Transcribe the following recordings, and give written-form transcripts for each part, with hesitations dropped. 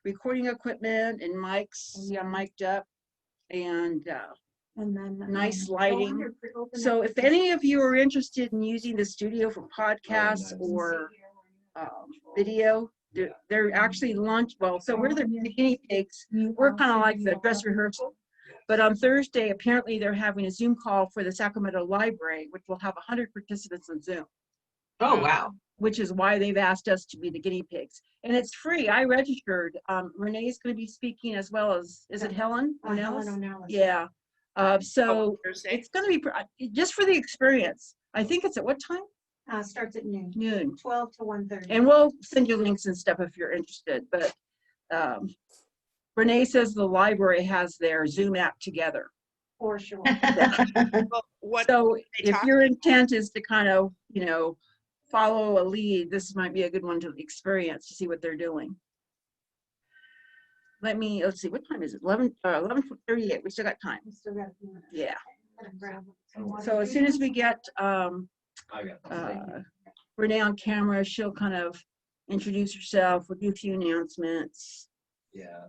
recording equipment and mics. Yeah, mic'd up, and then nice lighting. So if any of you are interested in using the studio for podcasts or video, they're actually so we're the guinea pigs. We're kind of like the dress rehearsal. But on Thursday, apparently they're having a Zoom call for the Sacramento Library, which will have 100 participants on Zoom. Oh, wow. Which is why they've asked us to be the guinea pigs. And it's free. I registered. Renee's going to be speaking, as well as, is it Helen? Helen O'Neill. Yeah. So it's going to be just for the experience. I think it's at what time? Starts at noon. Noon. 12 to 1:30. And we'll send you links and stuff if you're interested. But Renee says the library has their Zoom app together. For sure. So if your intent is to kind of, follow a lead, this might be a good one to experience, to see what they're doing. Let's see, what time is it? 11:38. We still got time. We still got a few minutes. Yeah. So as soon as we get Renee on camera, she'll kind of introduce herself. We'll do a few announcements. Yeah.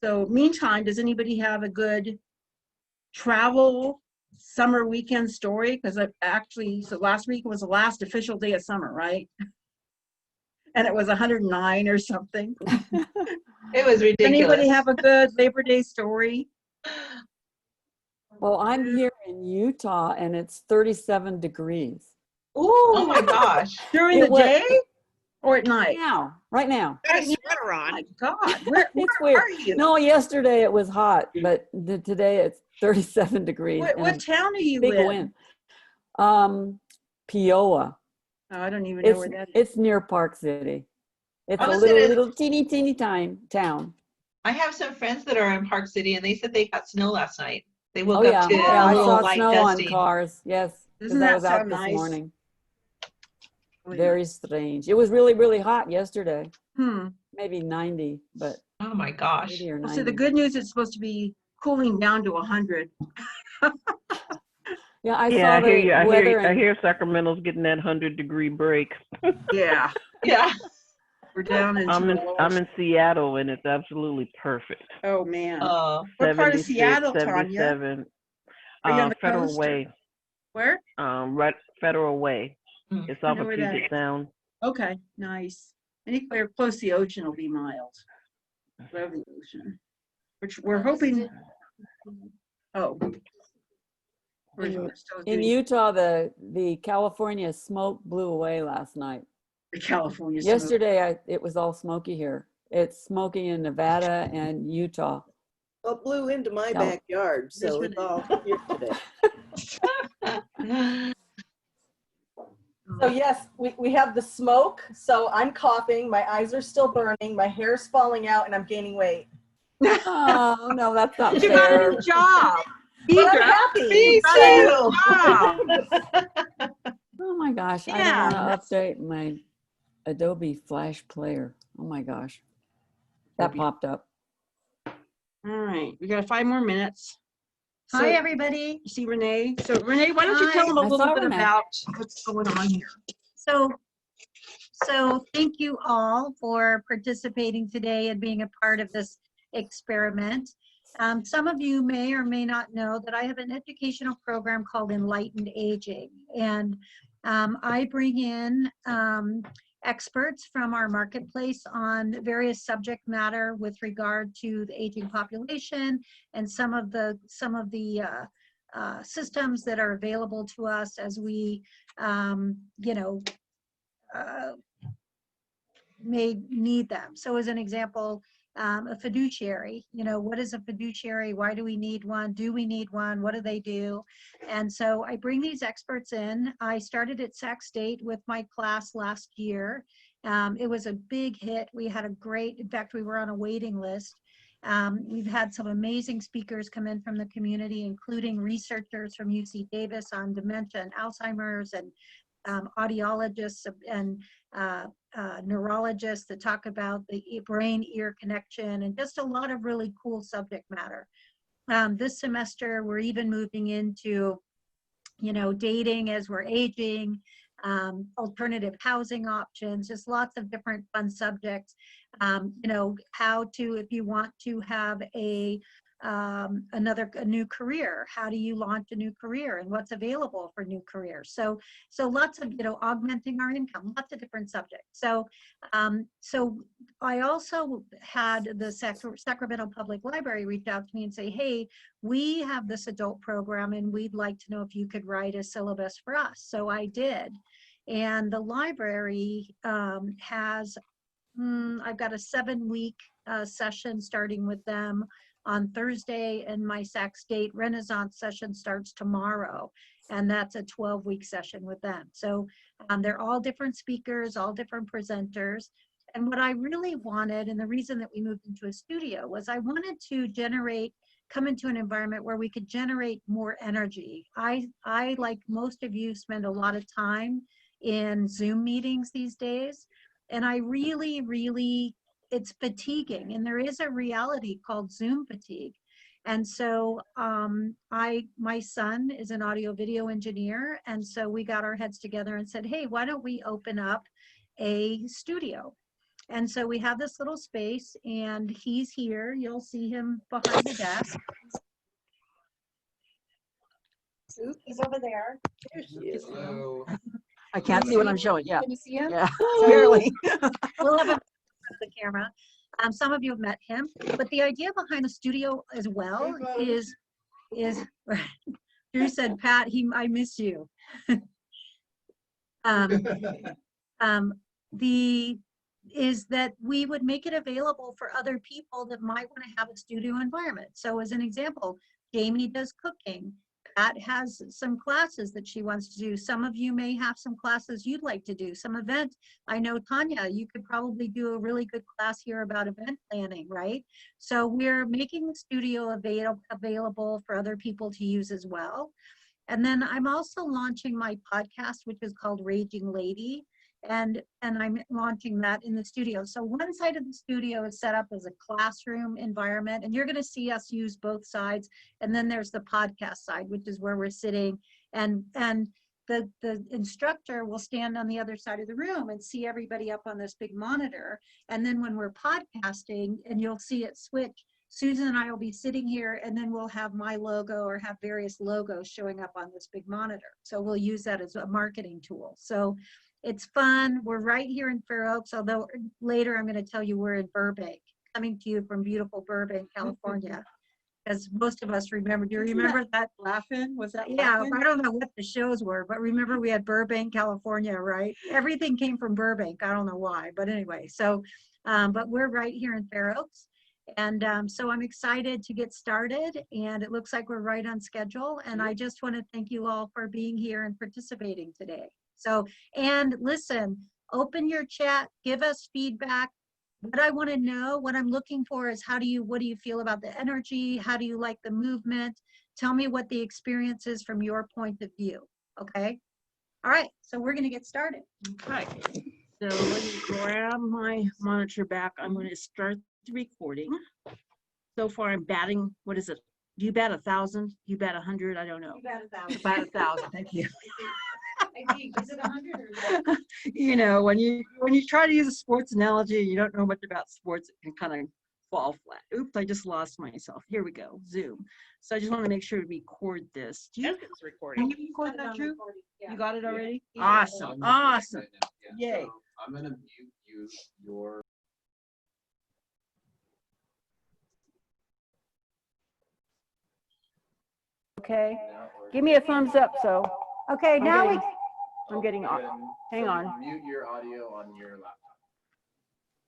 So meantime, does anybody have a good travel summer weekend story? Because so last week was the last official day of summer, right? And it was 109 or something. It was ridiculous. Anybody have a good Labor Day story? Well, I'm here in Utah and it's 37 degrees. Oh my gosh. During the day or at night? Right now. Got a sweater on. Oh my God, where weird. are you? No, yesterday it was hot, but today it's 37 degrees. What town are you big in? Wind. Peoa. Oh, I don't even know where that is. It's near Park City. It's a Honestly, little teeny town. I have some friends that are in Park City, and they said they got snow last night. They woke Oh up to I little saw light snow dusting. on cars. Yes, Doesn't I that was out sound this nice? morning. Really Very strange. It was really, really hot yesterday. nice. Maybe 90, but Oh my gosh. 80 or 90. Well, so the good news is supposed to be cooling down to 100. Yeah, I Yeah, saw I hear you. the weather. I hear Sacramento's getting that 100-degree break. Yeah, Yeah. we're down into I'm the in lowest. Seattle and it's absolutely perfect. Oh man. What part of 76, Seattle, Tanya? 77. Are you on the Federal coast? Way. Where? Right, Federal Way. Mm. It's off know of where that Puget is. Sound. Okay, nice. Anywhere close to the ocean will be mild. Love the ocean. Which we're hoping. Oh. We're still In doing Utah, the California smoke blew away last night. the California smoke. Yesterday, it was all smoky here. It's smoky in Nevada and Utah. Well, it blew into my Yeah. backyard, so it's all here today. So yes, we have the smoke. So I'm coughing, my eyes are still burning, my hair's falling out, and I'm gaining weight. Oh, no, that's not You got a fair. new job. But I'm happy. Me got a new too. job. Oh my gosh, I Yeah, don't want to update my Adobe Flash Player. Oh my gosh, that Adobe. popped up. All right, we got 5 more minutes. Hi, So, everybody. you see Renee? So Renee, why don't you tell them a I little saw bit Renee. about what's going on here? So thank you all for participating today and being a part of this experiment. Some of you may or may not know that I have an educational program called Enlightened Aging. And I bring in experts from our marketplace on various subject matter with regard to the aging population and some of the systems that are available to us as we, may need them. So as an example, a fiduciary, what is a fiduciary? Why do we need one? Do we need one? What do they do? And so I bring these experts in. I started at Sac State with my class last year. It was a big hit. We had in fact, we were on a waiting list. We've had some amazing speakers come in from the community, including researchers from UC Davis on dementia and Alzheimer's, and audiologists and neurologists that talk about the brain-ear connection, and just a lot of really cool subject matter. This semester, we're even moving into, dating as we're aging, alternative housing options, just lots of different fun subjects. You know, how to, if you want to have a new career, how do you launch a new career and what's available for new careers? So lots of, you know, augmenting our income, lots of different subjects. So I also had the Sacramento Public Library reach out to me and say, hey, we have this adult program and we'd like to know if you could write a syllabus for us. So I did. And the library has, I've got a 7-week session starting with them on Thursday, and my Sac State Renaissance session starts tomorrow. And that's a 12-week session with them. So they're all different speakers, all different presenters. And what I really wanted, and the reason that we moved into a studio, was I wanted to come into an environment where we could generate more energy. I, like most of you, spend a lot of time in Zoom meetings these days. And I really, it's fatiguing. And there is a reality called Zoom fatigue. And so my son is an audio video engineer. And so we got our heads together and said, hey, why don't we open up a studio? And so we have this little space, and he's here. You'll see him behind the desk. He's over there. There she is. Hello. I can't see what I'm showing. Yeah. Can you see him? Yeah. Barely. We'll have him the camera. Some of you have met him, but the idea behind the studio as well is Drew said, Pat, I miss you. Is that we would make it available for other people that might want to have a studio environment. So as an example, Jamie does cooking. Pat has some classes that she wants to do. Some of you may have some classes you'd like to do, some event. I know, Tanya, you could probably do a really good class here about event planning, right? So we're making the studio available for other people to use as well. And then I'm also launching my podcast, which is called Raging Lady. And I'm launching that in the studio. So one side of the studio is set up as a classroom environment, and you're going to see us use both sides. And then there's the podcast side, which is where we're sitting, and the instructor will stand on the other side of the room and see everybody up on this big monitor. And then when we're podcasting, and you'll see it switch, Susan and I will be sitting here, and then we'll have my logo or have various logos showing up on this big monitor. So we'll use that as a marketing tool. So it's fun. We're right here in Fair Oaks, although later I'm going to tell you we're in Burbank, coming to you from beautiful Burbank, California. As most of us remember. Do you remember that? Laughing? Was that Yeah, Laughing? I don't know what the shows were, but remember we had Burbank, California, right? Everything came from Burbank. I don't know why, but anyway. So, but we're right here in Fair Oaks. And so I'm excited to get started, and it looks like we're right on schedule. And I just want to thank you all for being here and participating today. So, and listen, open your chat, give us feedback. What I want to know, what I'm looking for is what do you feel about the energy? How do you like the movement? Tell me what the experience is from your point of view, okay? All right, so we're going to get started. Okay. So let me grab my monitor back. I'm going to start the recording. So far I'm batting, what is it? Do you bat 1,000? You bat 100? I don't know. You got 1,000. Bat 1,000, thank you. I think, is it 100 or not? You know, when you try to use a sports analogy, you don't know much about sports, it can kind of fall flat. Oops, I just lost myself. Here we go, Zoom. So I just want to make sure to record this. Do you, It's recording. can you record that, Drew? Yeah. You got it already? Yeah. Awesome, awesome. Yeah, Yay. so I'm gonna mute you, your. Okay. now, or- Give me a thumbs up. So Okay, I'm now getting- we, I'm getting on. Hang So on. Mute your audio on your laptop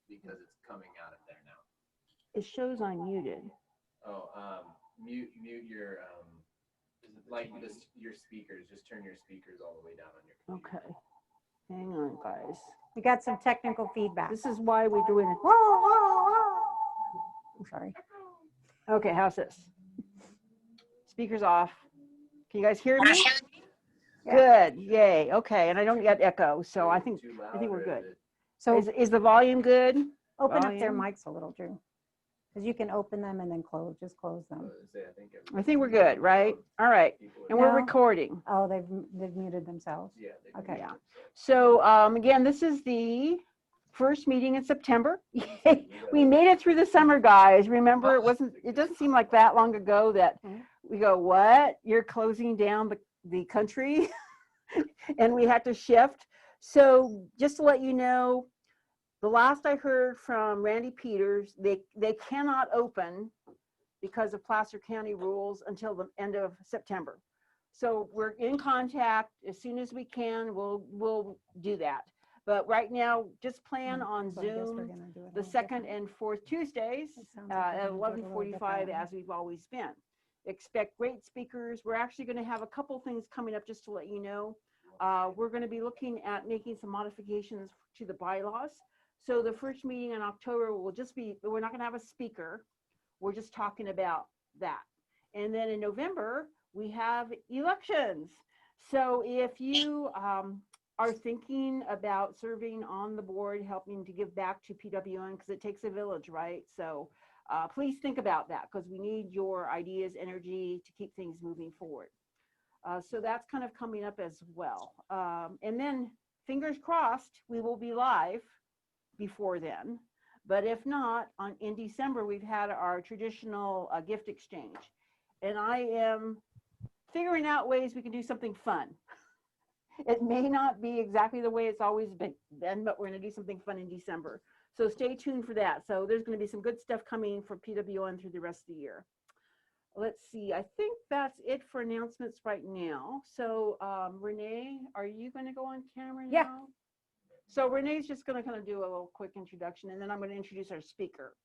because it's coming out of there now. It shows I'm muted. Oh, mute your like this your speakers. Just turn your speakers all the way down on your computer. Okay. Hang on, guys. we got some technical feedback. This is why we're doing it. Whoa, whoa, whoa. I'm sorry. Okay, how's this? Speakers off. Can you guys hear me? Good. Yay. Okay, and I don't get echo, so I think Too loud we're or good. is it- So is the volume good? open up their volume. mics a little, Drew. Because you can open them and then just close them. I think we're good, right? All right. And we're No. recording. Oh, they've muted themselves. Yeah. Okay. Yeah. So again, this is the first meeting in September. We made it through the summer, guys. Remember, it doesn't seem like that long ago that we go, what? You're closing down the country? And we had to shift. So just to let you know, the last I heard from Randy Peters, they cannot open because of Placer County rules until the end of September. So we're in contact. As soon as we can, we'll do that. But right now, just plan on So I guess we're Zoom gonna do it a the little second different. and fourth Tuesdays It sounds like we're at gonna do it a little 11:45 different. as we've always been. Expect great speakers. We're actually going to have a couple things coming up just to let you know. We're going to be looking at making some modifications to the bylaws. So the first meeting in October will just be, we're not going to have a speaker. We're just talking about that. And then in November, we have elections. So if you are thinking about serving on the board, helping to give back to PWN, because it takes a village, right? So please think about that, because we need your ideas, energy to keep things moving forward. So that's kind of coming up as well. And then fingers crossed, we will be live before then. But if not, in December, we've had our traditional gift exchange. And I am figuring out ways we can do something fun. It may not be exactly the way it's always been, but we're going to do something fun in December. So stay tuned for that. So there's going to be some good stuff coming for PWN through the rest of the year. Let's see. I think that's it for announcements right now. So Renee, are you going to go on camera now? Yeah. So Renee's just going to kind of do a little quick introduction, and then I'm going to introduce our speaker.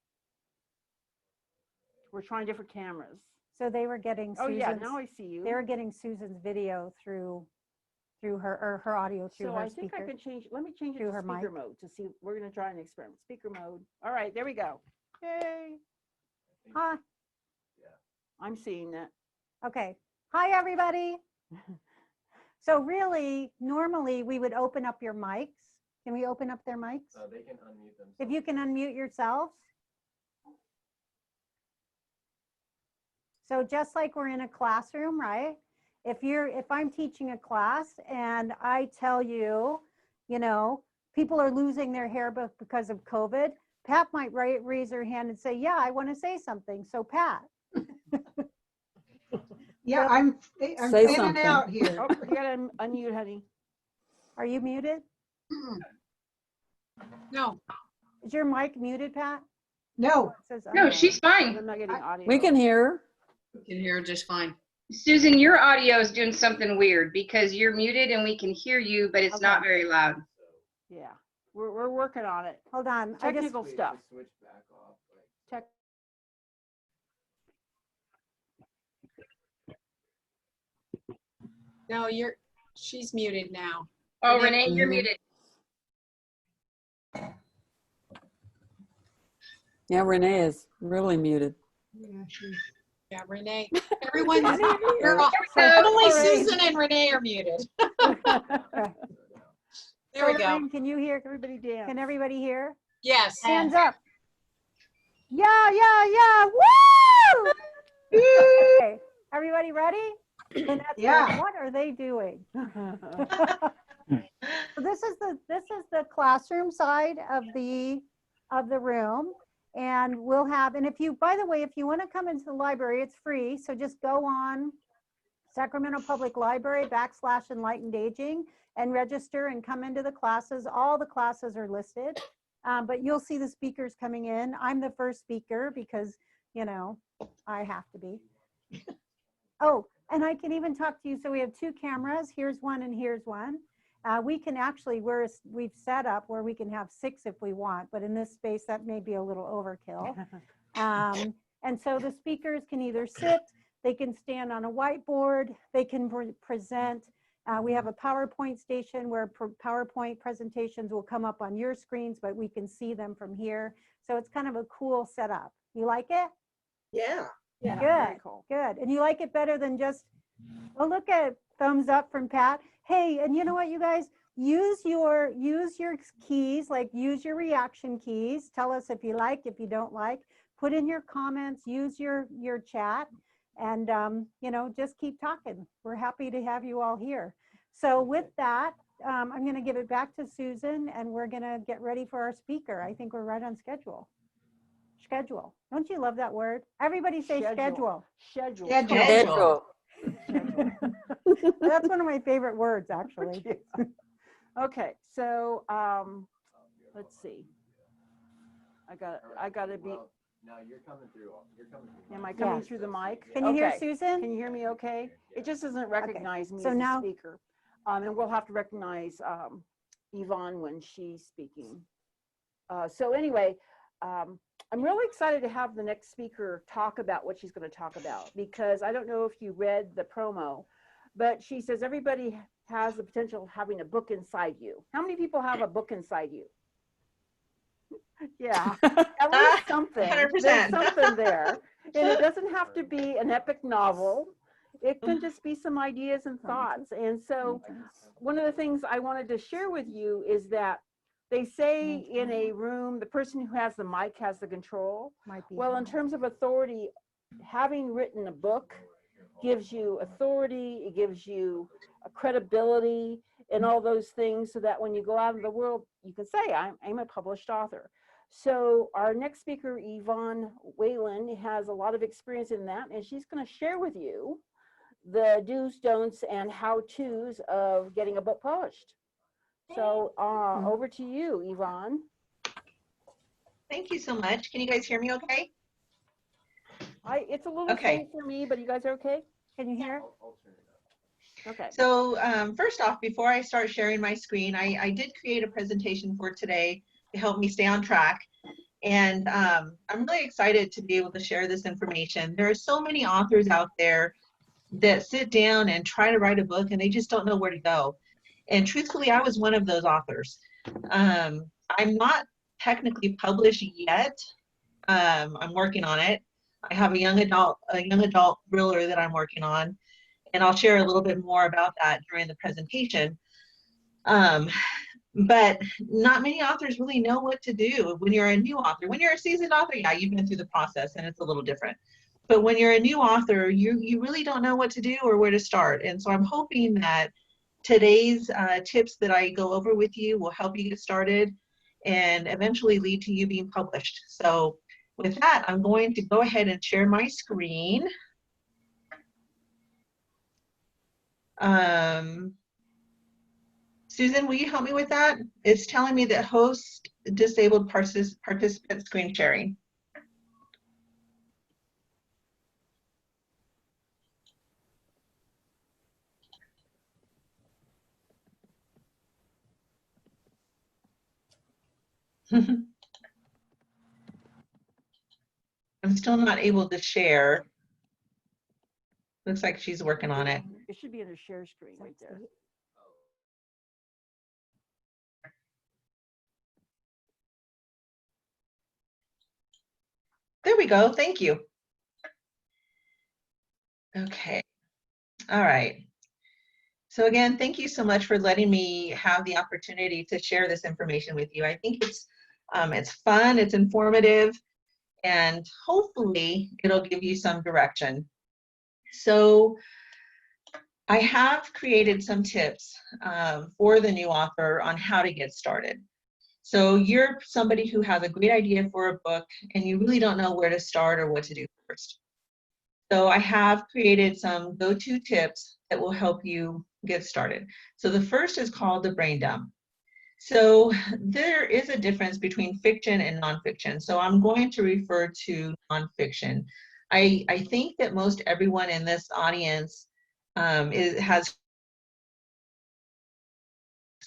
We're trying different cameras. So they were getting Oh yeah, Susan's, now I see you. they were getting Susan's video through her, or her audio through So her I think speaker. I can change, let me change it Through to her speaker mic. mode to see, we're going to try an experiment. Speaker mode. All right, there we go. Yay. Hi. I'm seeing that. Okay. Hi, everybody. So really, normally we would open up your mics. Can we open up their mics? They can unmute themselves. If you can unmute yourselves. So just like we're in a classroom, right? If I'm teaching a class and I tell you, you know, people are losing their hair because of COVID, Pat might raise her hand and say, yeah, I want to say something. So Pat. Yeah, So- I'm Say in and something. out here. Oh, you got to unmute, honey. Are you muted? No, Is your mic muted, Pat? no, It says No, unmuted. she's fine. I'm not getting audio. We can hear. Can hear just fine. Susan, your audio is doing something weird because you're muted and we can hear you, but it's not Okay. very loud. Yeah, we're working on it. Hold on. Technical Wait, stuff. just switch back off. Tech. no, she's muted now. Oh, Renee, you're muted. Yeah, Renee is really muted. Yeah, Renee. Everyone, go. only Susan and Renee are muted. There we go. Lorraine, can you hear everybody dance? Can everybody hear? Yes. Hands up. Yeah, yeah, yeah. Woo! Okay, everybody ready? Lynette's like, Yeah. what are they doing? So this is the classroom side of the room, and we'll have, and if you, by the way, if you want to come into the library, it's free. So just go on Sacramento Public Library / Enlightened Aging and register and come into the classes. All the classes are listed, but you'll see the speakers coming in. I'm the first speaker because, you know, I have to be. Oh, and I can even talk to you. So we have two cameras. Here's one and here's one. We can actually, we've set up where we can have 6 if we want, but in this space that may be a little overkill. And so the speakers can either sit, they can stand on a whiteboard, they can present. We have a PowerPoint station where PowerPoint presentations will come up on your screens, but we can see them from here. So it's kind of a cool setup. You like it? Yeah. Yeah, Good, very cool. good. And you like it better than just, oh, look at thumbs up from Pat. Hey, and you know what, you guys, use your keys, like use your reaction keys. Tell us if you like, if you don't like. Put in your comments, use your chat, and you know, just keep talking. We're happy to have you all here. So with that, I'm going to give it back to Susan, and we're going to get ready for our speaker. I think we're right on schedule. Schedule. Don't you love that word? Everybody say schedule. Schedule. Schedule. That's one of my favorite words, actually. Okay, so let's see. I got to be. No, you're coming through. Am I coming through the mic? Can you hear Okay. Susan? Can you hear me okay? It just doesn't recognize me So as now- a speaker. And we'll have to recognize Yvonne when she's speaking. So anyway, I'm really excited to have the next speaker talk about what she's going to talk about, because I don't know if you read the promo, but she says everybody has the potential of having a book inside you. How many people have a book inside you? Yeah, at least something. 100%. There's something there. And it doesn't have to be an epic novel. It can just be some ideas and thoughts. And so one of the things I wanted to share with you is that they say in a room, the person who has the mic has the control. Well, in terms of authority, having written a book gives you authority, it gives you a credibility and all those things, so that when you go out in the world, you can say, I'm a published author. So our next speaker, Yvonne Whalen, has a lot of experience in that, and she's going to share with you the do's, don'ts, and how-tos of getting a book published. So over to you, Yvonne. Thank you so much. Can you guys hear me okay? It's a little faint for me, but you guys are okay? Can you hear? Okay. So first off, before I start sharing my screen, I did create a presentation for today to help me stay on track. And I'm really excited to be able to share this information. There are so many authors out there that sit down and try to write a book and they just don't know where to go. And truthfully, I was one of those authors. I'm not technically published yet. I'm working on it. I have a young adult thriller that I'm working on, and I'll share a little bit more about that during the presentation. But not many authors really know what to do when you're a new author. When you're a seasoned author, yeah, you've been through the process and it's a little different. But when you're a new author, you really don't know what to do or where to start. And so I'm hoping that today's tips that I go over with you will help you get started and eventually lead to you being published. So with that, I'm going to go ahead and share my screen. Susan, will you help me with that? It's telling me that host disabled participant screen sharing. I'm still not able to share. Looks like she's working on it. It should be in a share screen right there. There we go. Thank you. Okay. All right. So again, thank you so much for letting me have the opportunity to share this information with you. I think it's fun, it's informative, and hopefully it'll give you some direction. So I have created some tips for the new author on how to get started. So you're somebody who has a great idea for a book and you really don't know where to start or what to do first. So I have created some go-to tips that will help you get started. So the first is called the brain dump. So there is a difference between fiction and nonfiction. So I'm going to refer to nonfiction. I think that most everyone in this audience has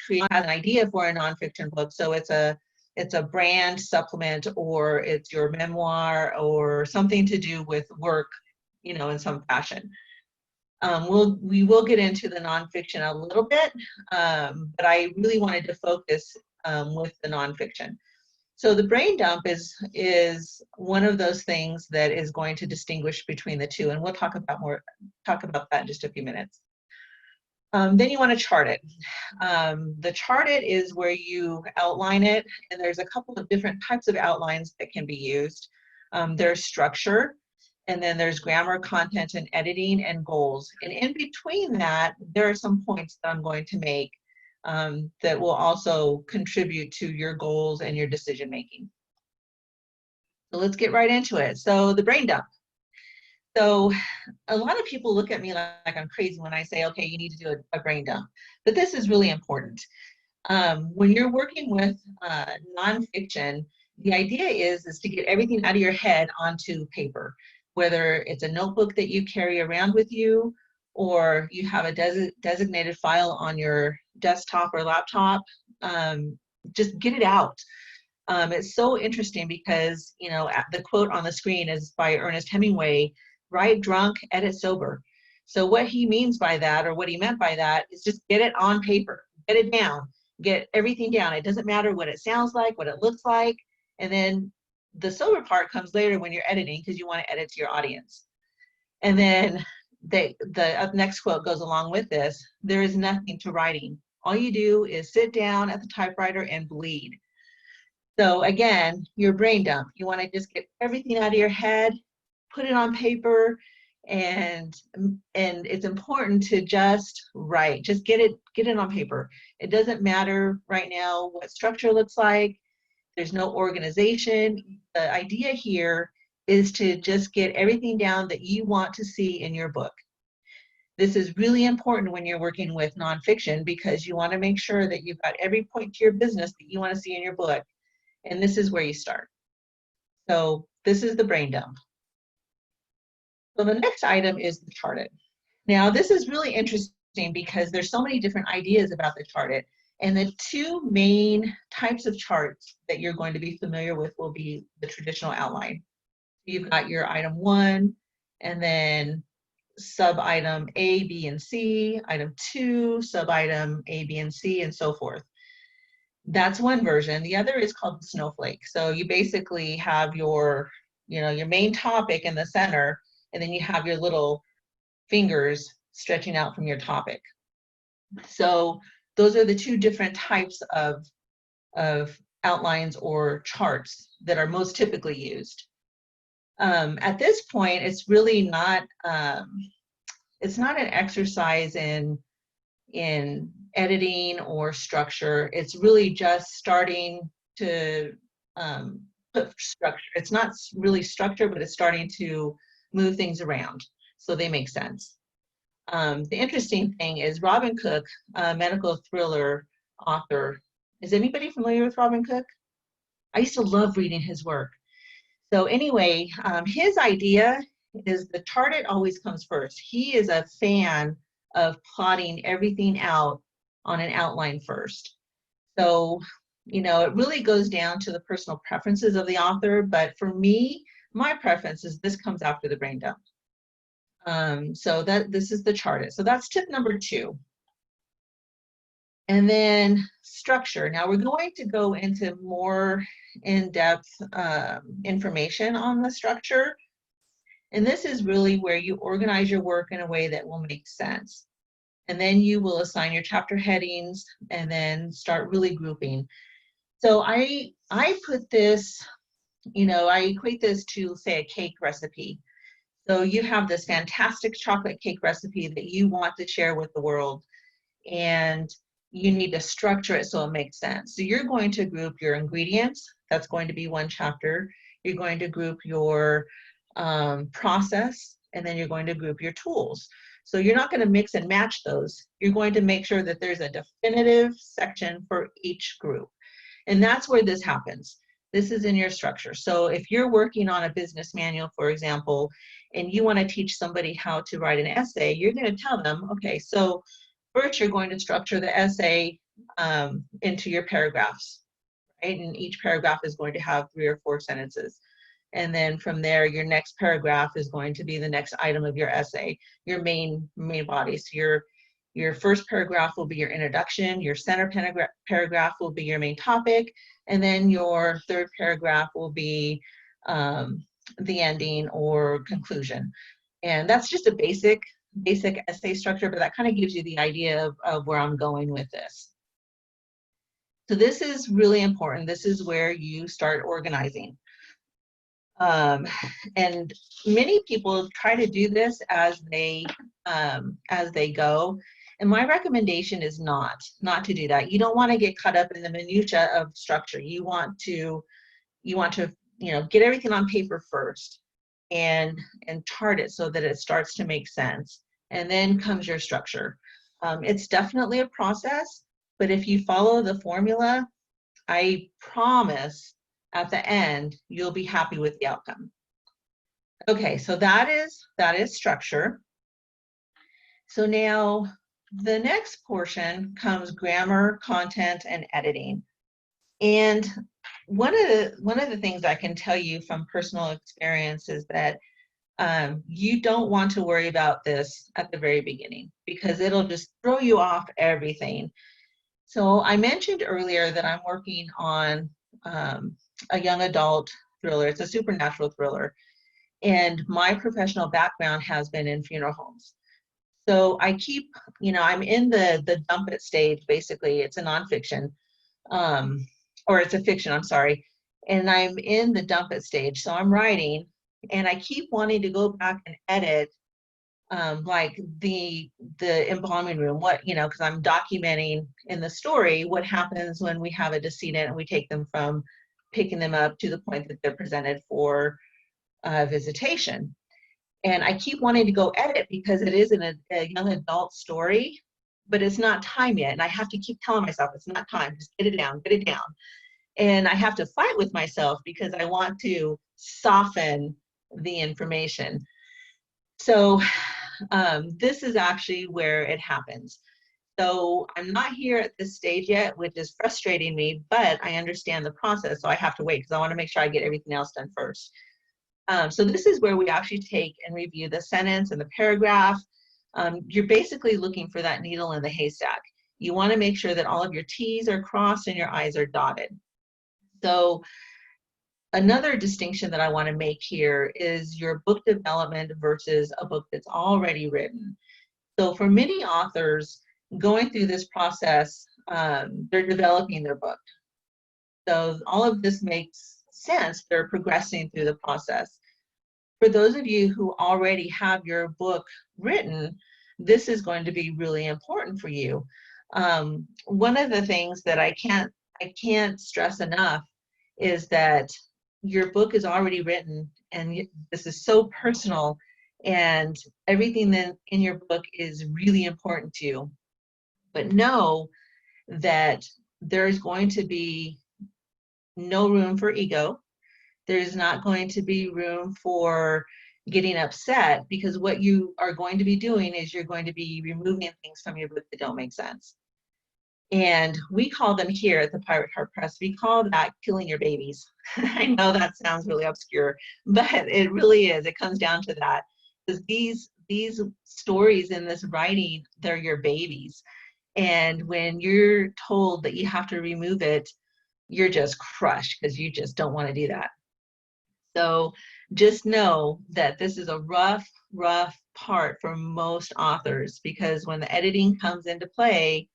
an idea for a nonfiction book. So it's a brand supplement, or it's your memoir, or something to do with work, you know, in some fashion. We will get into the nonfiction a little bit, but I really wanted to focus with the nonfiction. So the brain dump is one of those things that is going to distinguish between the two, and we'll talk about that in just a few minutes. Then you want to chart it. The chart it is where you outline it, and there's a couple of different types of outlines that can be used. There's structure, and then there's grammar, content, and editing, and goals. And in between that, there are some points that I'm going to make that will also contribute to your goals and your decision making. So let's get right into it. So the brain dump. So a lot of people look at me like I'm crazy when I say, okay, you need to do a brain dump. But this is really important. When you're working with nonfiction, the idea is to get everything out of your head onto paper, whether it's a notebook that you carry around with you, or you have a designated file on your desktop or laptop. Just get it out. It's so interesting because, you know, the quote on the screen is by Ernest Hemingway, write drunk, edit sober. So what he means by that, or what he meant by that, is just get it on paper, get it down, get everything down. It doesn't matter what it sounds like, what it looks like. And then the sober part comes later when you're editing, because you want to edit to your audience. And then the next quote goes along with this: there is nothing to writing. All you do is sit down at the typewriter and bleed. So again, your brain dump. You want to just get everything out of your head, put it on paper, and it's important to just write. Just get it on paper. It doesn't matter right now what structure looks like. There's no organization. The idea here is to just get everything down that you want to see in your book. This is really important when you're working with nonfiction, because you want to make sure that you've got every point to your business that you want to see in your book. And this is where you start. So this is the brain dump. So the next item is the chart it. Now this is really interesting because there's so many different ideas about the chart it. And the two main types of charts that you're going to be familiar with will be the traditional outline. You've got your item 1, and then sub item A, B, and C, item 2, sub item A, B, and C, and so forth. That's one version. The other is called the snowflake. So you basically have your main topic in the center, and then you have your little fingers stretching out from your topic. So those are the two different types of outlines or charts that are most typically used. At this point, it's really not, it's not an exercise in editing or structure. It's really just starting to put structure. It's not really structure, but it's starting to move things around so they make sense. The interesting thing is Robin Cook, a medical thriller author. Is anybody familiar with Robin Cook? I used to love reading his work. So anyway, his idea is the chart it always comes first. He is a fan of plotting everything out on an outline first. So, you know, it really goes down to the personal preferences of the author, but for me, my preference is this comes after the brain dump. So this is the chart it. So that's tip number 2. And then structure. Now we're going to go into more in-depth information on the structure. And this is really where you organize your work in a way that will make sense. And then you will assign your chapter headings and then start really grouping. So I put this, you know, I equate this to, say, a cake recipe. So you have this fantastic chocolate cake recipe that you want to share with the world, and you need to structure it so it makes sense. So you're going to group your ingredients. That's going to be one chapter. You're going to group your process, and then you're going to group your tools. So you're not going to mix and match those. You're going to make sure that there's a definitive section for each group. And that's where this happens. This is in your structure. So if you're working on a business manual, for example, and you want to teach somebody how to write an essay, you're going to tell them, okay, so first you're going to structure the essay into your paragraphs, right? And each paragraph is going to have 3 or 4 sentences. And then from there, your next paragraph is going to be the next item of your essay, your main body. So your first paragraph will be your introduction, your center paragraph will be your main topic, and then your third paragraph will be the ending or conclusion. And that's just a basic basic essay structure, but that kind of gives you the idea of where I'm going with this. So this is really important. This is where you start organizing. And many people try to do this as they go. And my recommendation is not to do that. You don't want to get caught up in the minutia of structure. You want to get everything on paper first and chart it so that it starts to make sense. And then comes your structure. It's definitely a process, but if you follow the formula, I promise at the end, you'll be happy with the outcome. Okay, so that is structure. So now the next portion comes grammar, content, and editing. And one of the things I can tell you from personal experience is that you don't want to worry about this at the very beginning because it'll just throw you off everything. So I mentioned earlier that I'm working on a young adult thriller. It's a supernatural thriller. And my professional background has been in funeral homes. So I keep, I'm in the dump it stage, basically. It's a nonfiction, or it's a fiction, I'm sorry. And I'm in the dump it stage. So I'm writing, and I keep wanting to go back and edit like the embalming room, because I'm documenting in the story what happens when we have a decedent and we take them from picking them up to the point that they're presented for visitation. And I keep wanting to go edit because it is a young adult story, but it's not time yet. And I have to keep telling myself it's not time, just get it down, get it down. And I have to fight with myself because I want to soften the information. So this is actually where it happens. So I'm not here at this stage yet, which is frustrating me, but I understand the process, so I have to wait because I want to make sure I get everything else done first. So this is where we actually take and review the sentence and the paragraph. You're basically looking for that needle in the haystack. You want to make sure that all of your T's are crossed and your I's are dotted. So another distinction that I want to make here is your book development versus a book that's already written. So for many authors, going through this process, they're developing their book. So all of this makes sense. They're progressing through the process. For those of you who already have your book written, this is going to be really important for you. One of the things that I can't stress enough is that your book is already written, and this is so personal, and everything that in your book is really important to you. But know that there's going to be no room for ego. There's not going to be room for getting upset, because what you are going to be doing is you're going to be removing things from your book that don't make sense. And we call them here at the Pyrateheart Press, we call that killing your babies. I know that sounds really obscure, but it really is. It comes down to that. Because these stories in this writing, they're your babies. And when you're told that you have to remove it, you're just crushed because you just don't want to do that. So just know that this is a rough part for most authors, because when the editing comes into play,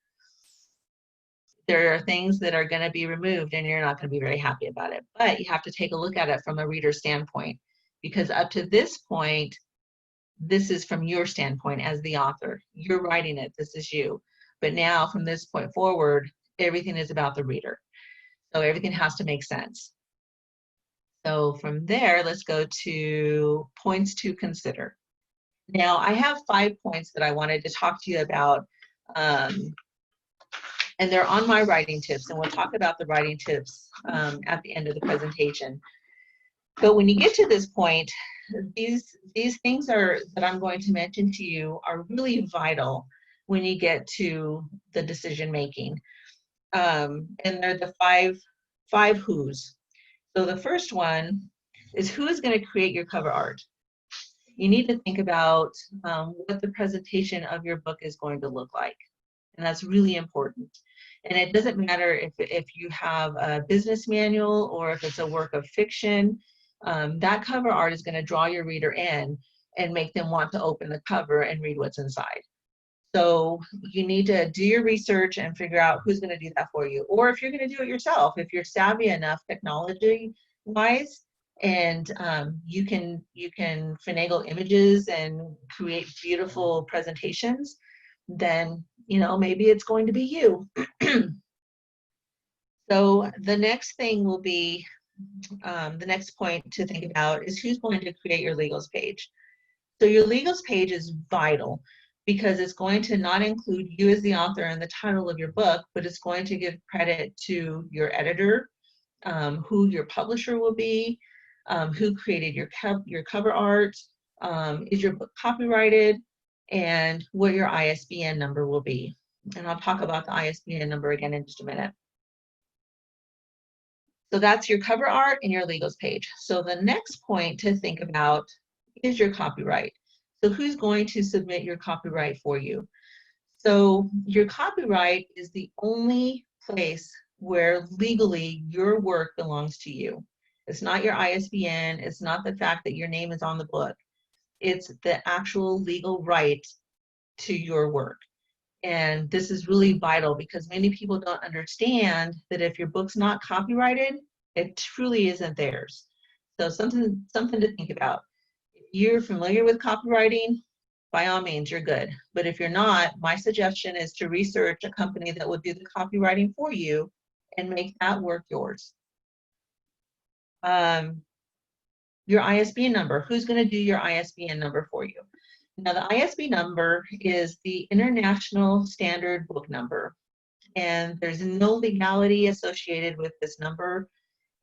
there are things that are going to be removed and you're not going to be very happy about it. But you have to take a look at it from a reader's standpoint, because up to this point, this is from your standpoint as the author. You're writing it, this is you. But now from this point forward, everything is about the reader. So everything has to make sense. So from there, let's go to points to consider. Now I have 5 points that I wanted to talk to you about. And they're on my writing tips, and we'll talk about the writing tips at the end of the presentation. But when you get to this point, these things that I'm going to mention to you are really vital when you get to the decision making. And they're the five who's. So the first one is, who is going to create your cover art? You need to think about what the presentation of your book is going to look like. And that's really important. And it doesn't matter if you have a business manual or if it's a work of fiction, that cover art is going to draw your reader in. and make them want to open the cover and read what's inside. So you need to do your research and figure out who's going to do that for you. Or if you're going to do it yourself, if you're savvy enough technology wise, and you can finagle images and create beautiful presentations, then maybe it's going to be you. So the next thing will be, the next point to think about is who's going to create your legals page. So your legals page is vital because it's going to not include you as the author and the title of your book, but it's going to give credit to your editor, who your publisher will be, who created your cover art, is your book copyrighted, and what your ISBN number will be. And I'll talk about the ISBN number again in just a minute. So that's your cover art and your legals page. So the next point to think about is your copyright. So who's going to submit your copyright for you? So your copyright is the only place where legally your work belongs to you. It's not your ISBN. It's not the fact that your name is on the book. It's the actual legal right to your work. And this is really vital because many people don't understand that if your book's not copyrighted, it truly isn't theirs. So something to think about. If you're familiar with copywriting, by all means, you're good. But if you're not, my suggestion is to research a company that will do the copywriting for you and make that work yours. Your ISBN number. Who's going to do your ISBN number for you? Now, the ISBN number is the International Standard Book Number, and there's no legality associated with this number.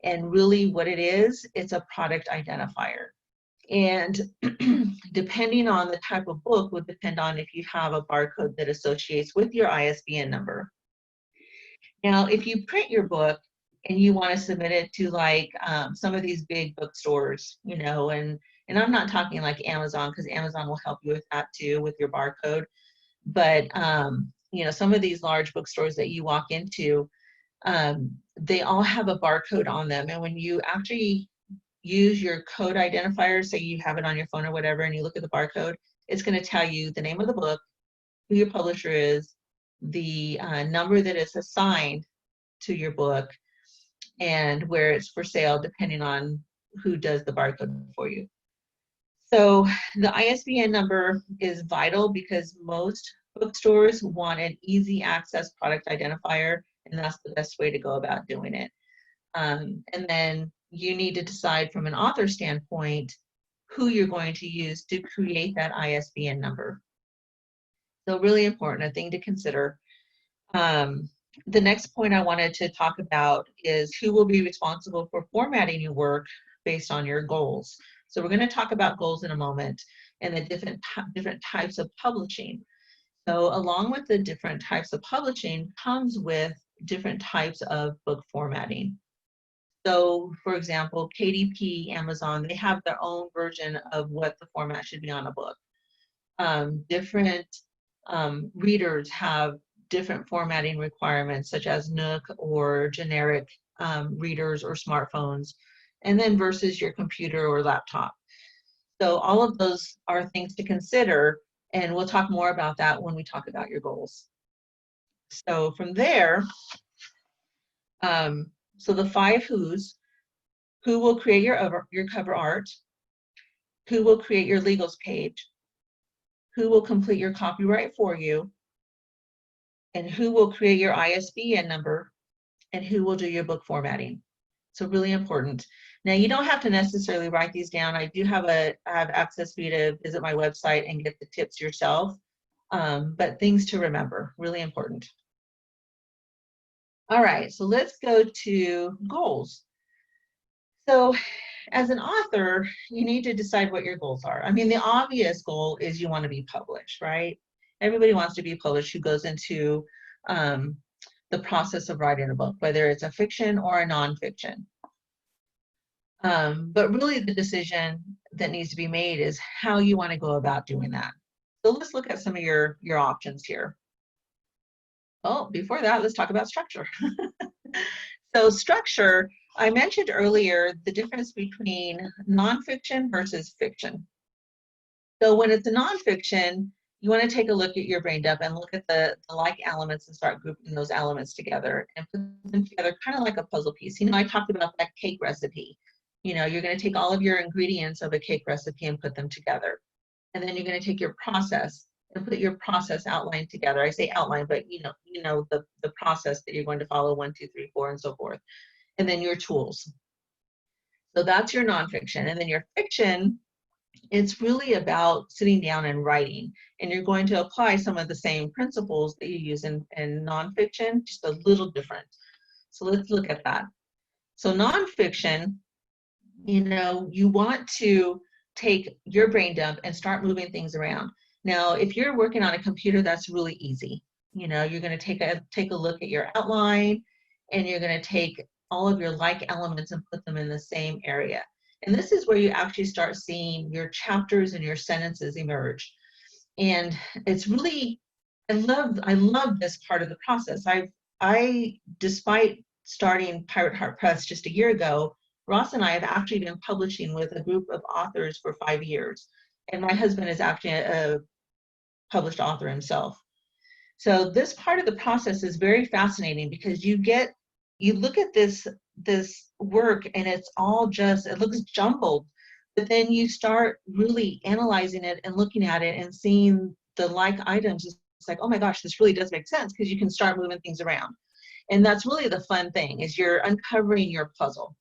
And really what it is, it's a product identifier. And depending on the type of book would depend on if you have a barcode that associates with your ISBN number. Now, if you print your book and you want to submit it to like some of these big bookstores, and I'm not talking like Amazon, because Amazon will help you with that too, with your barcode. But, some of these large bookstores that you walk into, they all have a barcode on them. And when you actually use your code identifier, say you have it on your phone or whatever, and you look at the barcode, it's going to tell you the name of the book, who your publisher is, the number that is assigned to your book, and where it's for sale, depending on who does the barcode for you. So the ISBN number is vital because most bookstores want an easy access product identifier, and that's the best way to go about doing it. And then you need to decide from an author standpoint who you're going to use to create that ISBN number. So really important, a thing to consider. The next point I wanted to talk about is who will be responsible for formatting your work based on your goals. So we're going to talk about goals in a moment and the different types of publishing. So along with the different types of publishing comes with different types of book formatting. So for example, KDP, Amazon, they have their own version of what the format should be on a book. Different readers have different formatting requirements, such as Nook or generic readers or smartphones, and then versus your computer or laptop. So all of those are things to consider, and we'll talk more about that when we talk about your goals. So from there, so the 5 who's: who will create your cover art, who will create your legals page, who will complete your copyright for you, and who will create your ISBN number, and who will do your book formatting. So really important. Now you don't have to necessarily write these down. I do have access for you to visit my website and get the tips yourself, but things to remember, really important. All right, so let's go to goals. So as an author, you need to decide what your goals are. I mean, the obvious goal is you want to be published, right? Everybody wants to be published who goes into the process of writing a book, whether it's a fiction or a nonfiction. But really the decision that needs to be made is how you want to go about doing that. So let's look at some of your options here. Oh, before that, let's talk about structure. So structure, I mentioned earlier the difference between nonfiction versus fiction. So when it's a nonfiction, you want to take a look at your brain dump and look at the like elements and start grouping those elements together and put them together kind of like a puzzle piece. You know, I talked about that cake recipe. You know, you're going to take all of your ingredients of a cake recipe and put them together. And then you're going to take your process and put your process outline together. I say outline, but you know the process that you're going to follow, 1, 2, 3, 4, and so forth. And then your tools. So that's your nonfiction. And then your fiction, it's really about sitting down and writing. And you're going to apply some of the same principles that you use in nonfiction, just a little different. So let's look at that. So nonfiction, you know, you want to take your brain dump and start moving things around. Now, if you're working on a computer, that's really easy. You know, you're going to take a look at your outline, and you're going to take all of your like elements and put them in the same area. And this is where you actually start seeing your chapters and your sentences emerge. And it's really, I love this part of the process. I despite starting Pyrateheart Press just a year ago, Ross and I have actually been publishing with a group of authors for 5 years. And my husband is actually a published author himself. So this part of the process is very fascinating because you look at this work and it's all just, it looks jumbled, but then you start really analyzing it and looking at it and seeing the like items. It's like, oh my gosh, this really does make sense, because you can start moving things around. And that's really the fun thing, is you're uncovering your puzzle.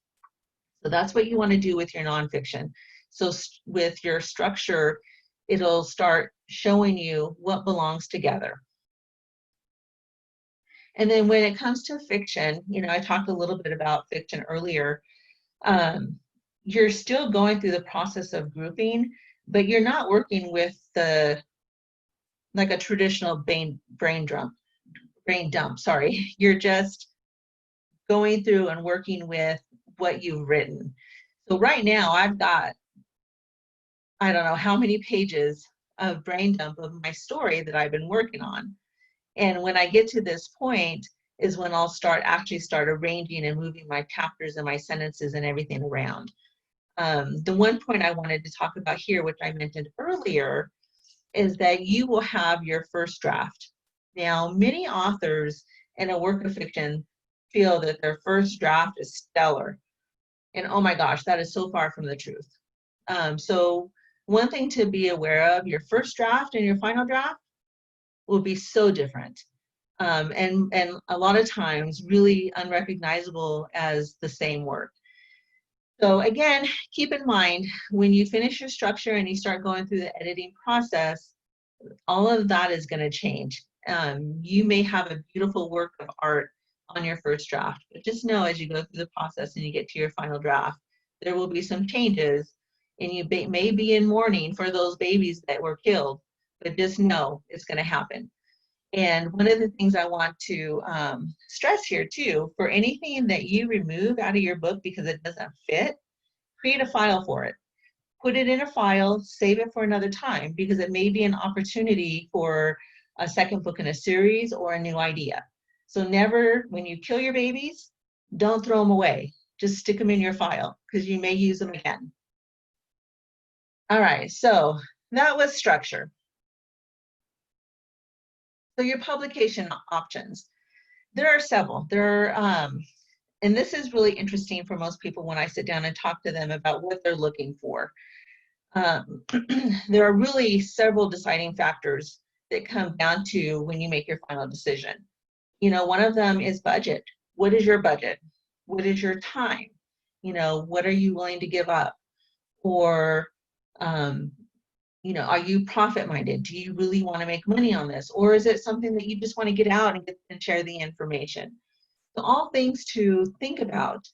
So that's what you want to do with your nonfiction. So with your structure, it'll start showing you what belongs together. And then when it comes to fiction, you know, I talked a little bit about fiction earlier. You're still going through the process of grouping, but you're not working with like a traditional brain dump, sorry. You're just going through and working with what you've written. So right now I've got, I don't know how many pages of brain dump of my story that I've been working on. And when I get to this point is when I'll start arranging and moving my chapters and my sentences and everything around. The one point I wanted to talk about here, which I mentioned earlier, is that you will have your first draft. Now, many authors in a work of fiction feel that their first draft is stellar. And oh my gosh, that is so far from the truth. So one thing to be aware of, your first draft and your final draft will be so different. And a lot of times really unrecognizable as the same work. So again, keep in mind, when you finish your structure and you start going through the editing process, all of that is going to change. You may have a beautiful work of art on your first draft, but just know as you go through the process and you get to your final draft, there will be some changes, and you may be in mourning for those babies that were killed, but just know it's going to happen. And one of the things I want to stress here too, for anything that you remove out of your book because it doesn't fit, create a file for it. Put it in a file, save it for another time, because it may be an opportunity for a second book in a series or a new idea. So never, when you kill your babies, don't throw them away. Just stick them in your file, because you may use them again. All right, so that was structure. So your publication options, there are several. And this is really interesting for most people when I sit down and talk to them about what they're looking for. There are really several deciding factors that come down to when you make your final decision. You know, one of them is budget. What is your budget? What is your time? You know, what are you willing to give up? Or, you know, are you profit minded? Do you really want to make money on this? Or is it something that you just want to get out and share the information? So all things to think about.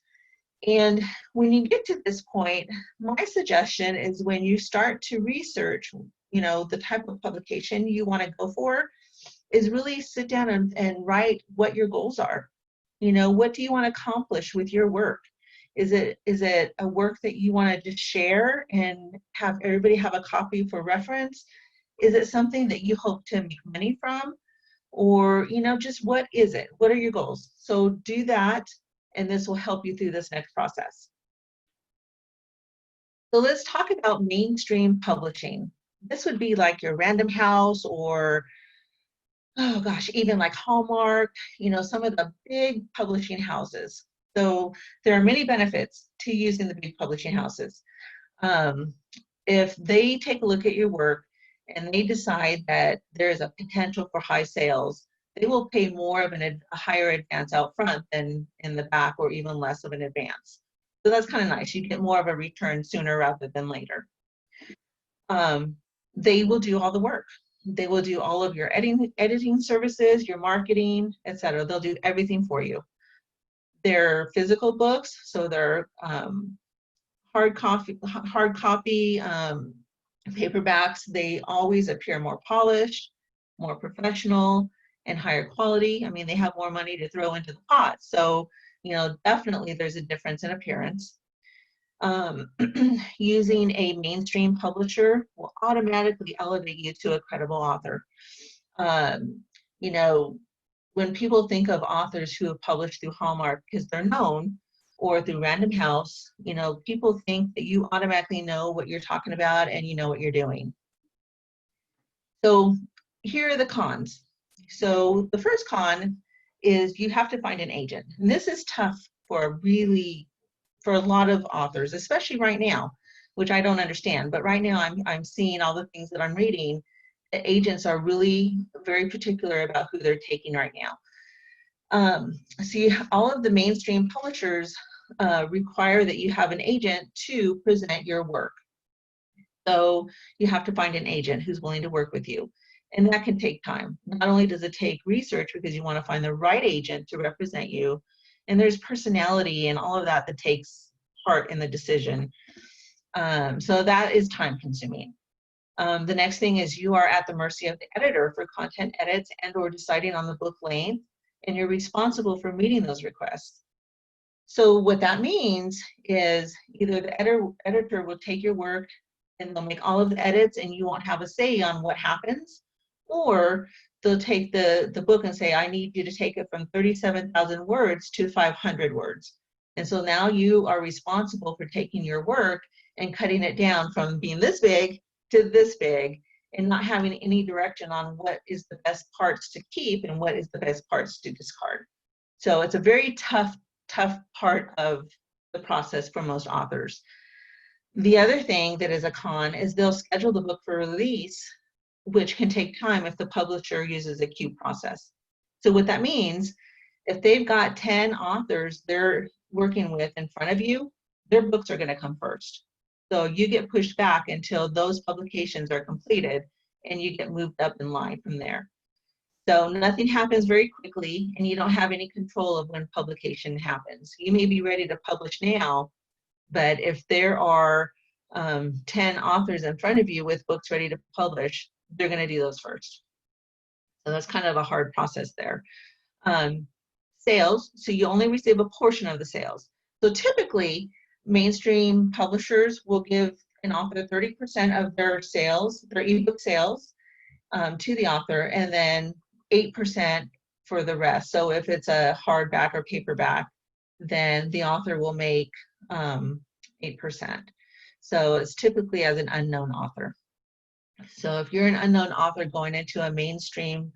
And when you get to this point, my suggestion is when you start to research, you know, the type of publication you want to go for, is really sit down and write what your goals are. You know, what do you want to accomplish with your work? Is it a work that you want to just share and have everybody have a copy for reference? Is it something that you hope to make money from? Or, you know, just what is it? What are your goals? So do that, and this will help you through this next process. So let's talk about mainstream publishing. this would be like your Random House or, oh gosh, even like Hallmark, some of the big publishing houses. So there are many benefits to using the big publishing houses. If they take a look at your work and they decide that there is a potential for high sales, they will pay more of a higher advance out front than in the back, or even less of an advance. So that's kind of nice. You get more of a return sooner rather than later. They will do all the work. They will do all of your editing services, your marketing, etc. They'll do everything for you. They're physical books, so they're hard copy paperbacks. They always appear more polished, more professional, and higher quality. I mean, they have more money to throw into the pot. So, definitely there's a difference in appearance. Using a mainstream publisher will automatically elevate you to a credible author. When people think of authors who have published through Hallmark because they're known, or through Random House, people think that you automatically know what you're talking about and you know what you're doing. So here are the cons. So the first con is you have to find an agent. And this is tough for a lot of authors, especially right now, which I don't understand. But right now I'm seeing all the things that I'm reading. The agents are really very particular about who they're taking right now. See, all of the mainstream publishers require that you have an agent to present your work. So you have to find an agent who's willing to work with you. And that can take time. Not only does it take research because you want to find the right agent to represent you, and there's personality and all of that that takes part in the decision. So that is time consuming. The next thing is you are at the mercy of the editor for content edits and or deciding on the book length, and you're responsible for meeting those requests. So what that means is either the editor will take your work and they'll make all of the edits and you won't have a say on what happens, or they'll take the book and say, I need you to take it from 37,000 words to 500 words. And so now you are responsible for taking your work and cutting it down from being this big to this big, and not having any direction on what is the best parts to keep and what is the best parts to discard. So it's a very tough part of the process for most authors. The other thing that is a con is they'll schedule the book for release, which can take time if the publisher uses a queue process. So what that means, if they've got 10 authors they're working with in front of you, their books are going to come first. So you get pushed back until those publications are completed and you get moved up in line from there. So nothing happens very quickly and you don't have any control of when publication happens. You may be ready to publish now, but if there are 10 authors in front of you with books ready to publish, they're going to do those first. So that's kind of a hard process there. Sales, so you only receive a portion of the sales. So typically, mainstream publishers will give an author 30% of their sales, their ebook sales, to the author, and then 8% for the rest. So if it's a hardback or paperback, then the author will make 8%. So it's typically as an unknown author. So if you're an unknown author going into a mainstream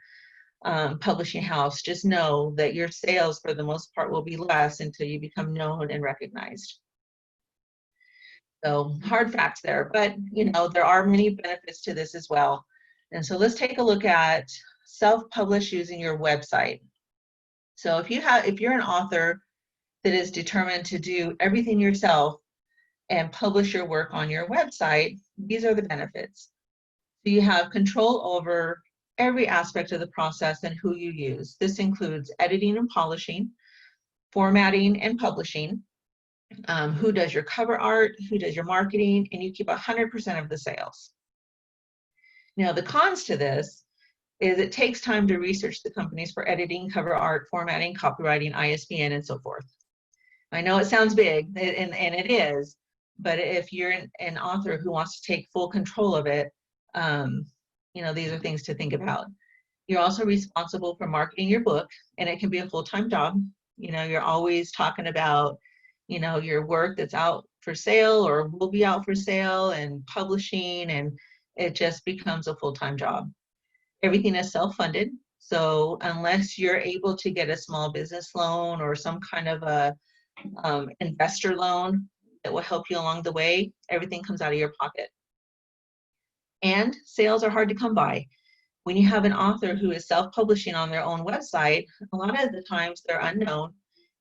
publishing house, just know that your sales for the most part will be less until you become known and recognized. So hard facts there, but there are many benefits to this as well. And so let's take a look at self-publish using your website. So if you're an author that is determined to do everything yourself and publish your work on your website, these are the benefits. So you have control over every aspect of the process and who you use. This includes editing and polishing, formatting and publishing, who does your cover art, who does your marketing, and you keep 100% of the sales. Now, the cons to this is it takes time to research the companies for editing, cover art, formatting, copywriting, ISBN, and so forth. I know it sounds big, and it is, but if you're an author who wants to take full control of it, these are things to think about. You're also responsible for marketing your book, and it can be a full-time job. You're always talking about your work that's out for sale or will be out for sale, and publishing and it just becomes a full-time job. Everything is self-funded. So unless you're able to get a small business loan or some kind of a investor loan that will help you along the way, everything comes out of your pocket. And sales are hard to come by. When you have an author who is self-publishing on their own website, a lot of the times they're unknown.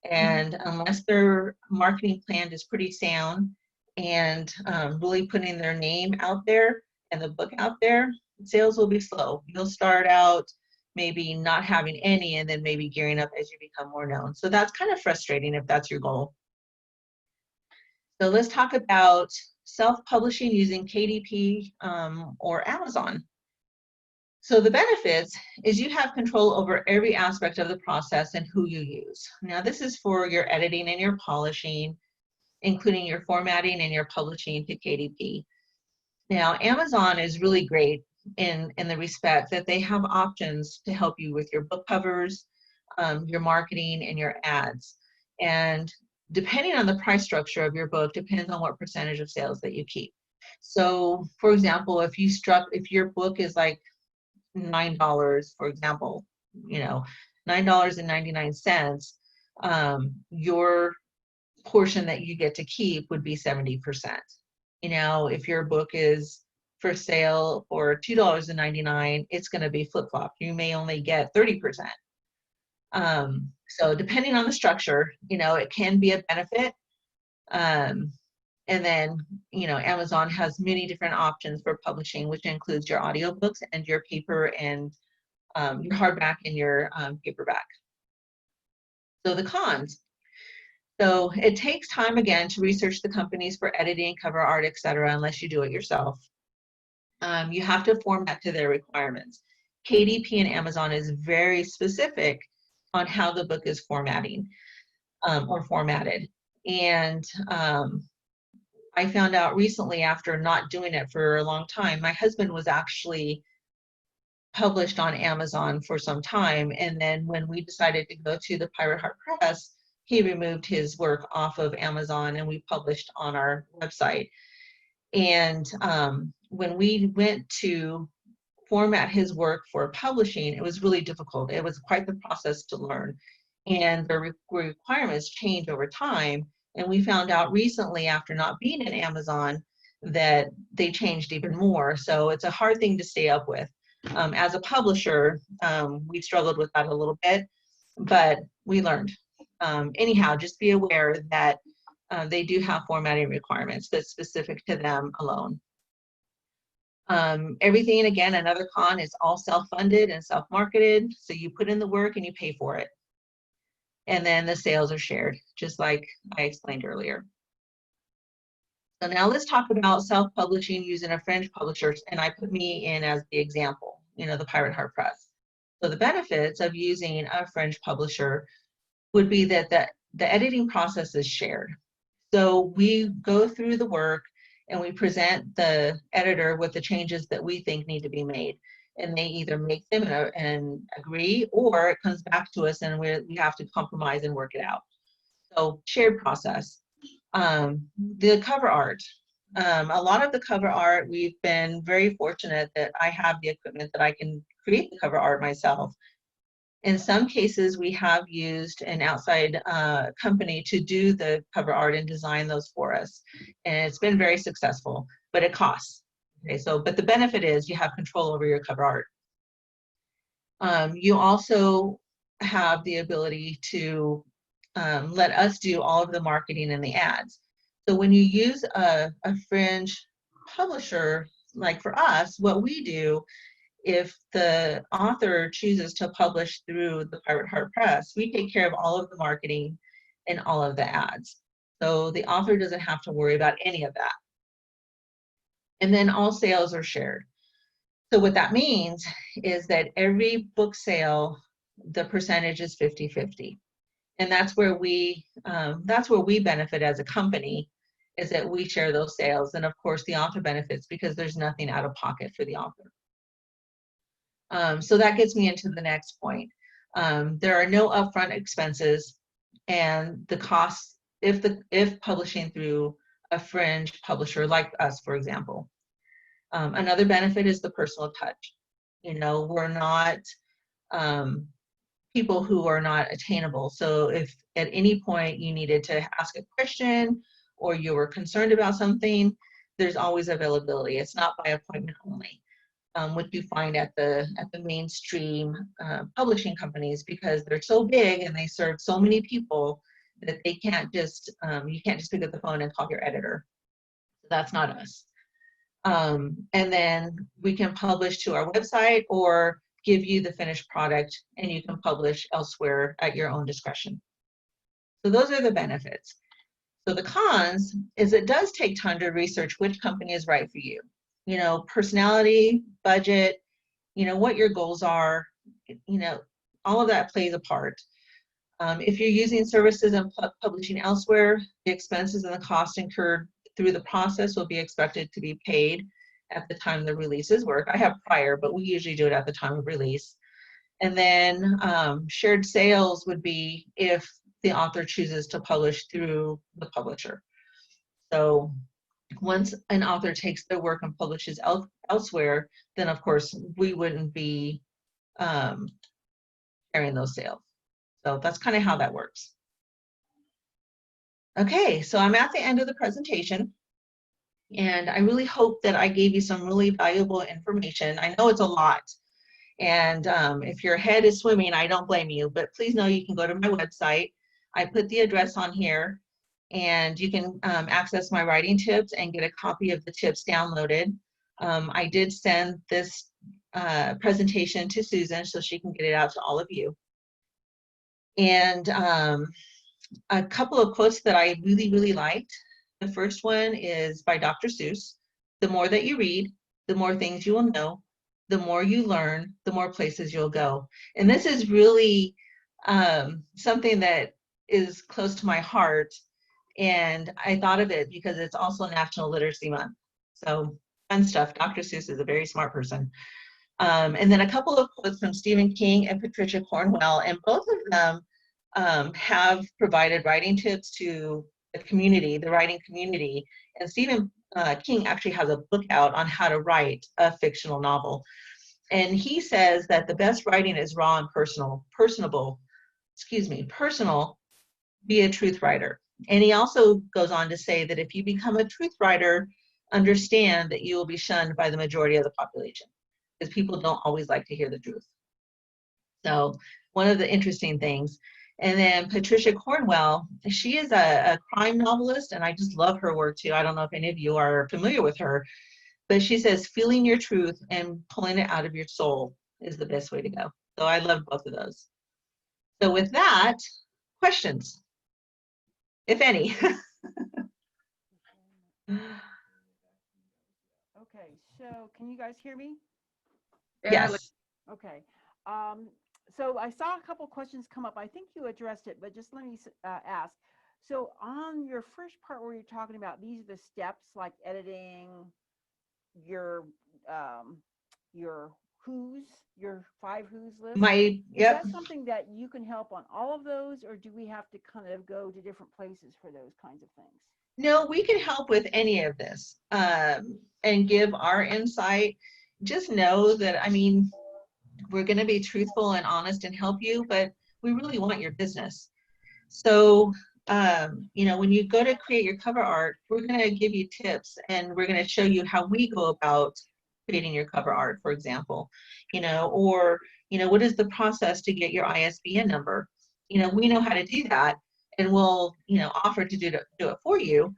And unless their marketing plan is pretty sound and really putting their name out there and the book out there, sales will be slow. You'll start out maybe not having any and then maybe gearing up as you become more known. So that's kind of frustrating if that's your goal. So let's talk about self-publishing using KDP or Amazon. So the benefits is you have control over every aspect of the process and who you use. Now this is for your editing and your polishing, including your formatting and your publishing to KDP. Now Amazon is really great in the respect that they have options to help you with your book covers, your marketing, and your ads. And depending on the price structure of your book, depends on what percentage of sales that you keep. So for example, if your book is like $9, for example, $9.99, your portion that you get to keep would be 70%. If your book is for sale for $2.99, it's going to be flip-flop. You may only get 30%. So depending on the structure, it can be a benefit. And then, Amazon has many different options for publishing, which includes your audiobooks and your paper and your hardback and your paperback. So the cons. So it takes time, again, to research the companies for editing, cover art, etc., unless you do it yourself. You have to format to their requirements. KDP and Amazon is very specific on how the book is formatting or formatted. And I found out recently, after not doing it for a long time, my husband was actually published on Amazon for some time. And then when we decided to go to the Pyrateheart Press, he removed his work off of Amazon and we published on our website. And when we went to format his work for publishing, it was really difficult. It was quite the process to learn. And the requirements change over time. And we found out recently, after not being in Amazon, that they changed even more. So it's a hard thing to stay up with. As a publisher, we struggled with that a little bit, but we learned. Anyhow, just be aware that they do have formatting requirements that's specific to them alone. Everything, again, another con is all self-funded and self-marketed. So you put in the work and you pay for it. And then the sales are shared, just like I explained earlier. So now let's talk about self-publishing using a French publisher, and I put me in as the example, the Pyrateheart Press. So the benefits of using a French publisher would be that the editing process is shared. So we go through the work and we present the editor with the changes that we think need to be made. And they either make them and agree, or it comes back to us and we have to compromise and work it out. So shared process. The cover art. A lot of the cover art, we've been very fortunate that I have the equipment that I can create the cover art myself. In some cases, we have used an outside company to do the cover art and design those for us. And it's been very successful, but it costs. Okay, but the benefit is you have control over your cover art. You also have the ability to let us do all of the marketing and the ads. So when you use a fringe publisher, like for us, what we do, if the author chooses to publish through the Pyrateheart Press, we take care of all of the marketing and all of the ads. So the author doesn't have to worry about any of that. And then all sales are shared. So what that means is that every book sale, the percentage is 50-50. And that's where we benefit as a company, is that we share those sales. And of course the author benefits because there's nothing out of pocket for the author. So that gets me into the next point. There are no upfront expenses, and the costs if publishing through a fringe publisher like us, for example. Another benefit is the personal touch. You know, we're not people who are not attainable. So if at any point you needed to ask a question or you were concerned about something, there's always availability. It's not by appointment only, which you find at the mainstream publishing companies, because they're so big and they serve so many people that they can't just you can't just pick up the phone and call your editor. That's not us. And then we can publish to our website or give you the finished product, and you can publish elsewhere at your own discretion. So those are the benefits. So the cons is it does take time to research which company is right for you. You know, personality, budget, you know, what your goals are, you know, all of that plays a part. If you're using services and publishing elsewhere, the expenses and the costs incurred through the process will be expected to be paid at the time the releases work. I have prior, but we usually do it at the time of release. And then shared sales would be if the author chooses to publish through the publisher. So once an author takes their work and publishes elsewhere, then of course we wouldn't be sharing those sales. So that's kind of how that works. Okay, so I'm at the end of the presentation, and I really hope that I gave you some really valuable information. I know it's a lot, and if your head is swimming, I don't blame you, but please know you can go to my website. I put the address on here, and you can access my writing tips and get a copy of the tips downloaded. I did send this presentation to Susan so she can get it out to all of you. And a couple of quotes that I really, really liked. The first one is by Dr. Seuss. The more that you read, the more things you will know. The more you learn, the more places you'll go. And this is really something that is close to my heart. And I thought of it because it's also National Literacy Month. So fun stuff. Dr. Seuss is a very smart person. And then a couple of quotes from Stephen King and Patricia Cornwell, and both of them have provided writing tips to the community, the writing community. And Stephen King actually has a book out on how to write a fictional novel. And he says that the best writing is raw and personal, be a truth writer. And he also goes on to say that if you become a truth writer, understand that you will be shunned by the majority of the population, because people don't always like to hear the truth. So one of the interesting things. And then Patricia Cornwell, she is a crime novelist, and I just love her work too. I don't know if any of you are familiar with her, but she says feeling your truth and pulling it out of your soul is the best way to go. So I love both of those. So with that, questions, if any. Okay, so can you guys hear me? Yes. Okay. So I saw a couple questions come up. I think you addressed it, but just let me ask. So on your first part where you're talking about these are the steps like editing your who's, your 5 who's list. Is that something that you can help on all of those, or do we have to kind of go to different places for those kinds of things? No, we can help with any of this and give our insight. Just know that, I mean, we're going to be truthful and honest and help you, but we really want your business. So, you know, when you go to create your cover art, we're going to give you tips, and we're going to show you how we go about creating your cover art, for example, you know, or, you know, what is the process to get your ISBN number? You know, we know how to do that, and we'll, you know, offer to do it for you.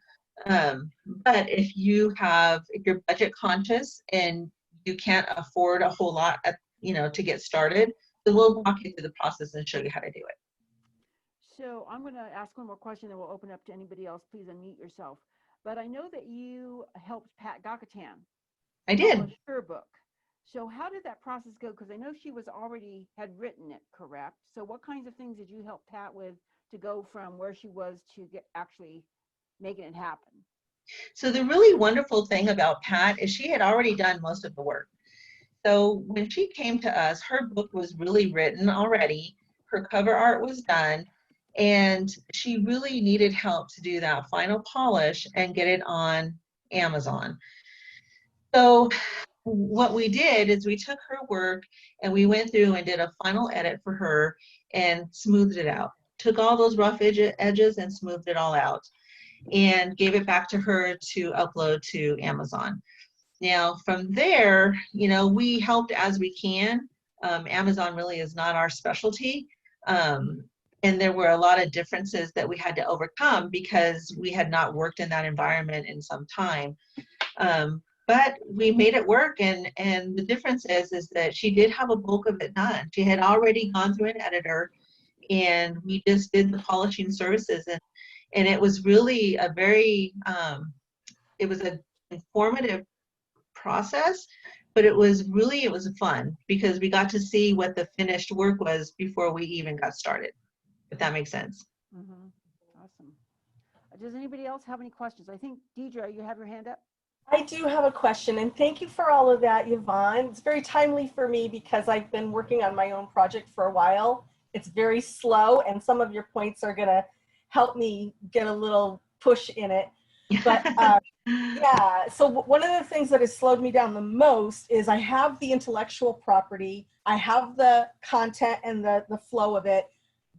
But if you're budget conscious and you can't afford a whole lot you know, to get started, then we'll walk you through the process and show you how to do it. So I'm going to ask one more question, and we'll open up to anybody else. Please unmute yourself. But I know that you helped Pat Gakatan. I did. Publish her book. So how did that process go? Because I know she had written it, correct? So what kinds of things did you help Pat with to go from where she was to actually making it happen? So the really wonderful thing about Pat is she had already done most of the work. So when she came to us, her book was really written already. Her cover art was done, and she really needed help to do that final polish and get it on Amazon. So what we did is we took her work and we went through and did a final edit for her and smoothed it out. Took all those rough edges and smoothed it all out and gave it back to her to upload to Amazon. Now from there, you know, we helped as we can. Amazon really is not our specialty. And there were a lot of differences that we had to overcome because we had not worked in that environment in some time. But we made it work, and the difference is that she did have a bulk of it done. She had already gone through an editor, and we just did the polishing services, and it was really a very it was an informative process, but it was fun because we got to see what the finished work was before we even got started, if that makes sense. Awesome. Does anybody else have any questions? I think Deidre, you have your hand up. I do have a question, and thank you for all of that, Yvonne. It's very timely for me because I've been working on my own project for a while. It's very slow, and some of your points are going to help me get a little push in it. But yeah, so one of the things that has slowed me down the most is I have the intellectual property, I have the content and the flow of it,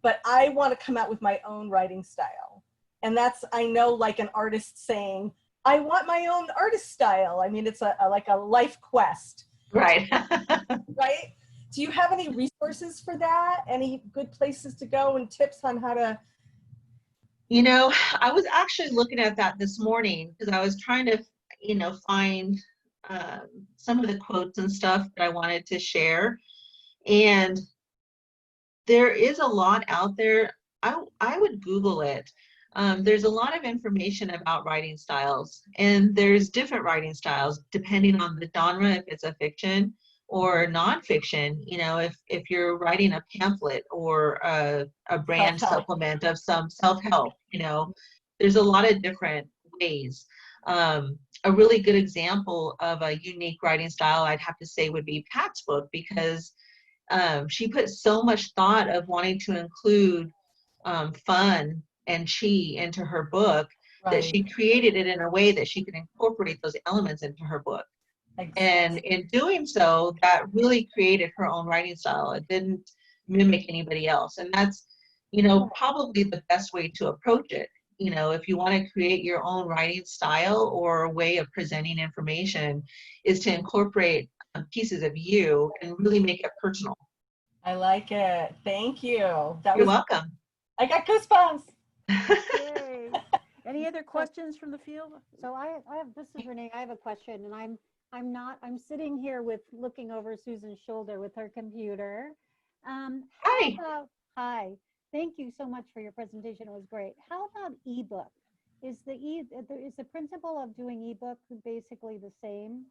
but I want to come out with my own writing style. And that's, I know, like an artist saying, I want my own artist style. I mean, it's like a life quest. Right. Right? Do you have any resources for that? Any good places to go and tips on how to? You know, I was actually looking at that this morning because I was trying to, you know, find some of the quotes and stuff that I wanted to share. And there is a lot out there. I would Google it. There's a lot of information about writing styles, and there's different writing styles depending on the genre, if it's a fiction or nonfiction. You know, if you're writing a pamphlet or a brand supplement of some self-help, you know, there's a lot of different ways. A really good example of a unique writing style, I'd have to say, would be Pat's book, because she put so much thought of wanting to include fun and chi into her book, that she created it in a way that she could incorporate those elements into her book. And in doing so, that really created her own writing style. It didn't mimic anybody else. And that's, you know, probably the best way to approach it. You know, if you want to create your own writing style or way of presenting information, is to incorporate pieces of you and really make it personal. I like it. Thank you. You're welcome. I got goosebumps. Yay. Any other questions from the field? So I have, this is Renee, I have a question, and I'm sitting here looking over Susan's shoulder with her computer. Hi. Hi, thank you so much for your presentation, it was great. How about ebook? Is the principle of doing ebook basically the same?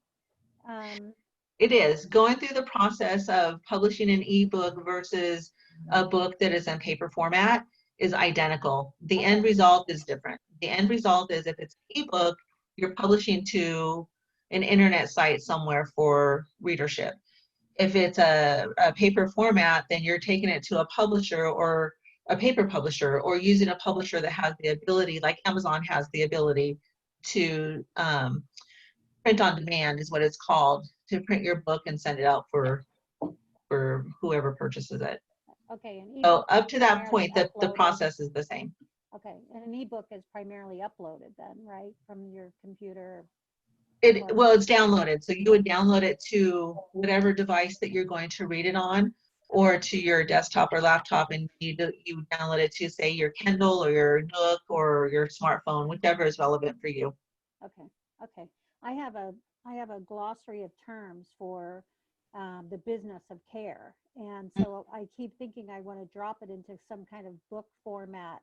It is. Going through the process of publishing an ebook versus a book that is in paper format is identical. The end result is different. The end result is, if it's an ebook, you're publishing to an internet site somewhere for readership. If it's a paper format, then you're taking it to a publisher or a paper publisher, or using a publisher that has the ability, like Amazon has the ability, to print on demand, is what it's called, to print your book and send it out for whoever purchases it. Okay. So up to that point, the process is the same. Okay, and an ebook is primarily uploaded then, right, from your computer? Well, it's downloaded. So you would download it to whatever device that you're going to read it on, or to your desktop or laptop, and you download it to, say, your Kindle or your Nook or your smartphone, whichever is relevant for you. Okay. Okay. I have a glossary of terms for the business of care, and so I keep thinking I want to drop it into some kind of book format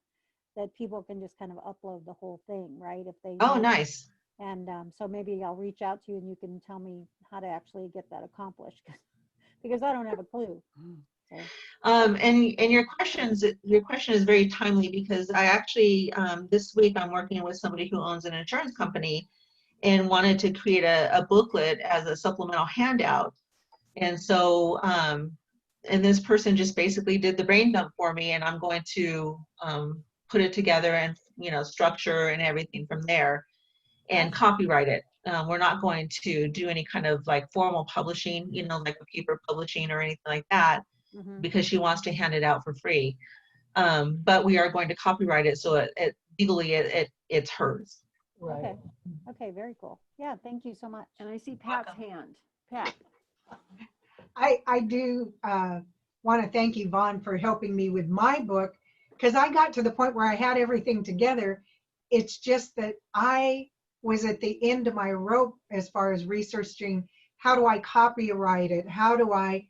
that people can just kind of upload the whole thing, right? If they Nice. And so maybe I'll reach out to you and you can tell me how to actually get that accomplished, because I don't have a clue. So. And your question is very timely, because I actually this week I'm working with somebody who owns an insurance company and wanted to create a booklet as a supplemental handout. And so and this person just basically did the brain dump for me, and I'm going to put it together and, you know, structure and everything from there, and copyright it. We're not going to do any kind of like formal publishing, you know, like a paper publishing or anything like that, because she wants to hand it out for free. But we are going to copyright it, so it legally it's hers. Okay. Okay, very cool. Yeah, thank you so much. And I see Pat's hand. Pat. I do want to thank Yvonne for helping me with my book, because I got to the point where I had everything together. It's just that I was at the end of my rope as far as researching how do I copyright it, how do I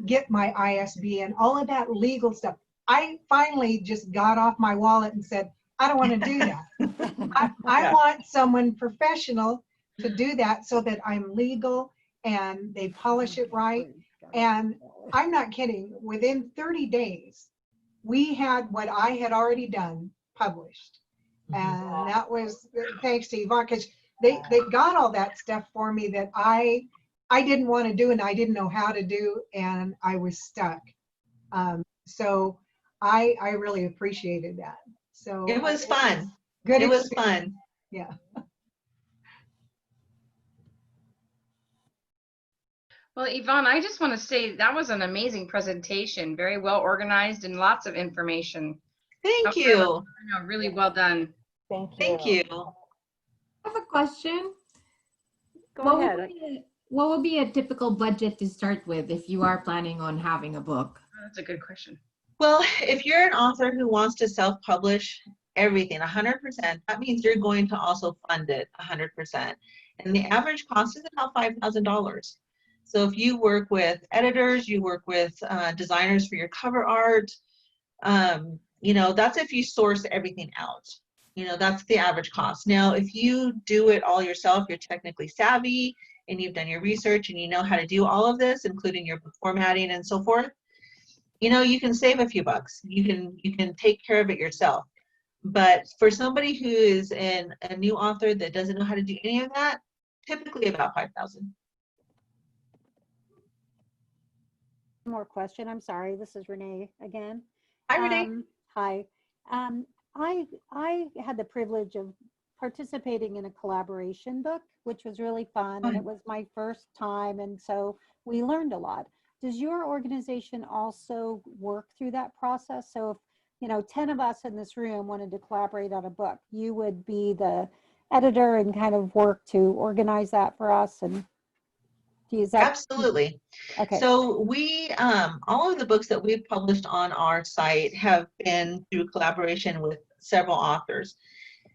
get my ISBN, all of that legal stuff. I finally just got off my wallet and said, I don't want to do that. I want someone professional to do that so that I'm legal and they polish it right. And I'm not kidding, within 30 days, we had what I had already done published. And that was thanks to Yvonne, because they got all that stuff for me that I didn't want to do and I didn't know how to do, and I was stuck. So I really appreciated that. So it was fun. Good. It was fun. Yeah. Well, Yvonne, I just want to say that was an amazing presentation, very well organized and lots of information. Thank you. No, really well done. Thank you. Thank you. I have a question. Go ahead. What would be a typical budget to start with if you are planning on having a book? That's a good question. Well, if you're an author who wants to self-publish everything 100%, that means you're going to also fund it 100%. And the average cost is about $5,000. So if you work with editors, you work with designers for your cover art, you know, that's if you source everything out. You know, that's the average cost. Now, if you do it all yourself, you're technically savvy and you've done your research and you know how to do all of this, including your book formatting and so forth, you know, you can save a few bucks. You can take care of it yourself. But for somebody who is a new author that doesn't know how to do any of that, typically about $5,000. More question. I'm sorry. This is Renee again. Hi, Renee. Hi. I had the privilege of participating in a collaboration book, which was really fun, and it was my first time, and so we learned a lot. Does your organization also work through that process? So if, you know, 10 of us in this room wanted to collaborate on a book, you would be the editor and kind of work to organize that for us, and Absolutely. Okay. So we, all of the books that we've published on our site have been through collaboration with several authors.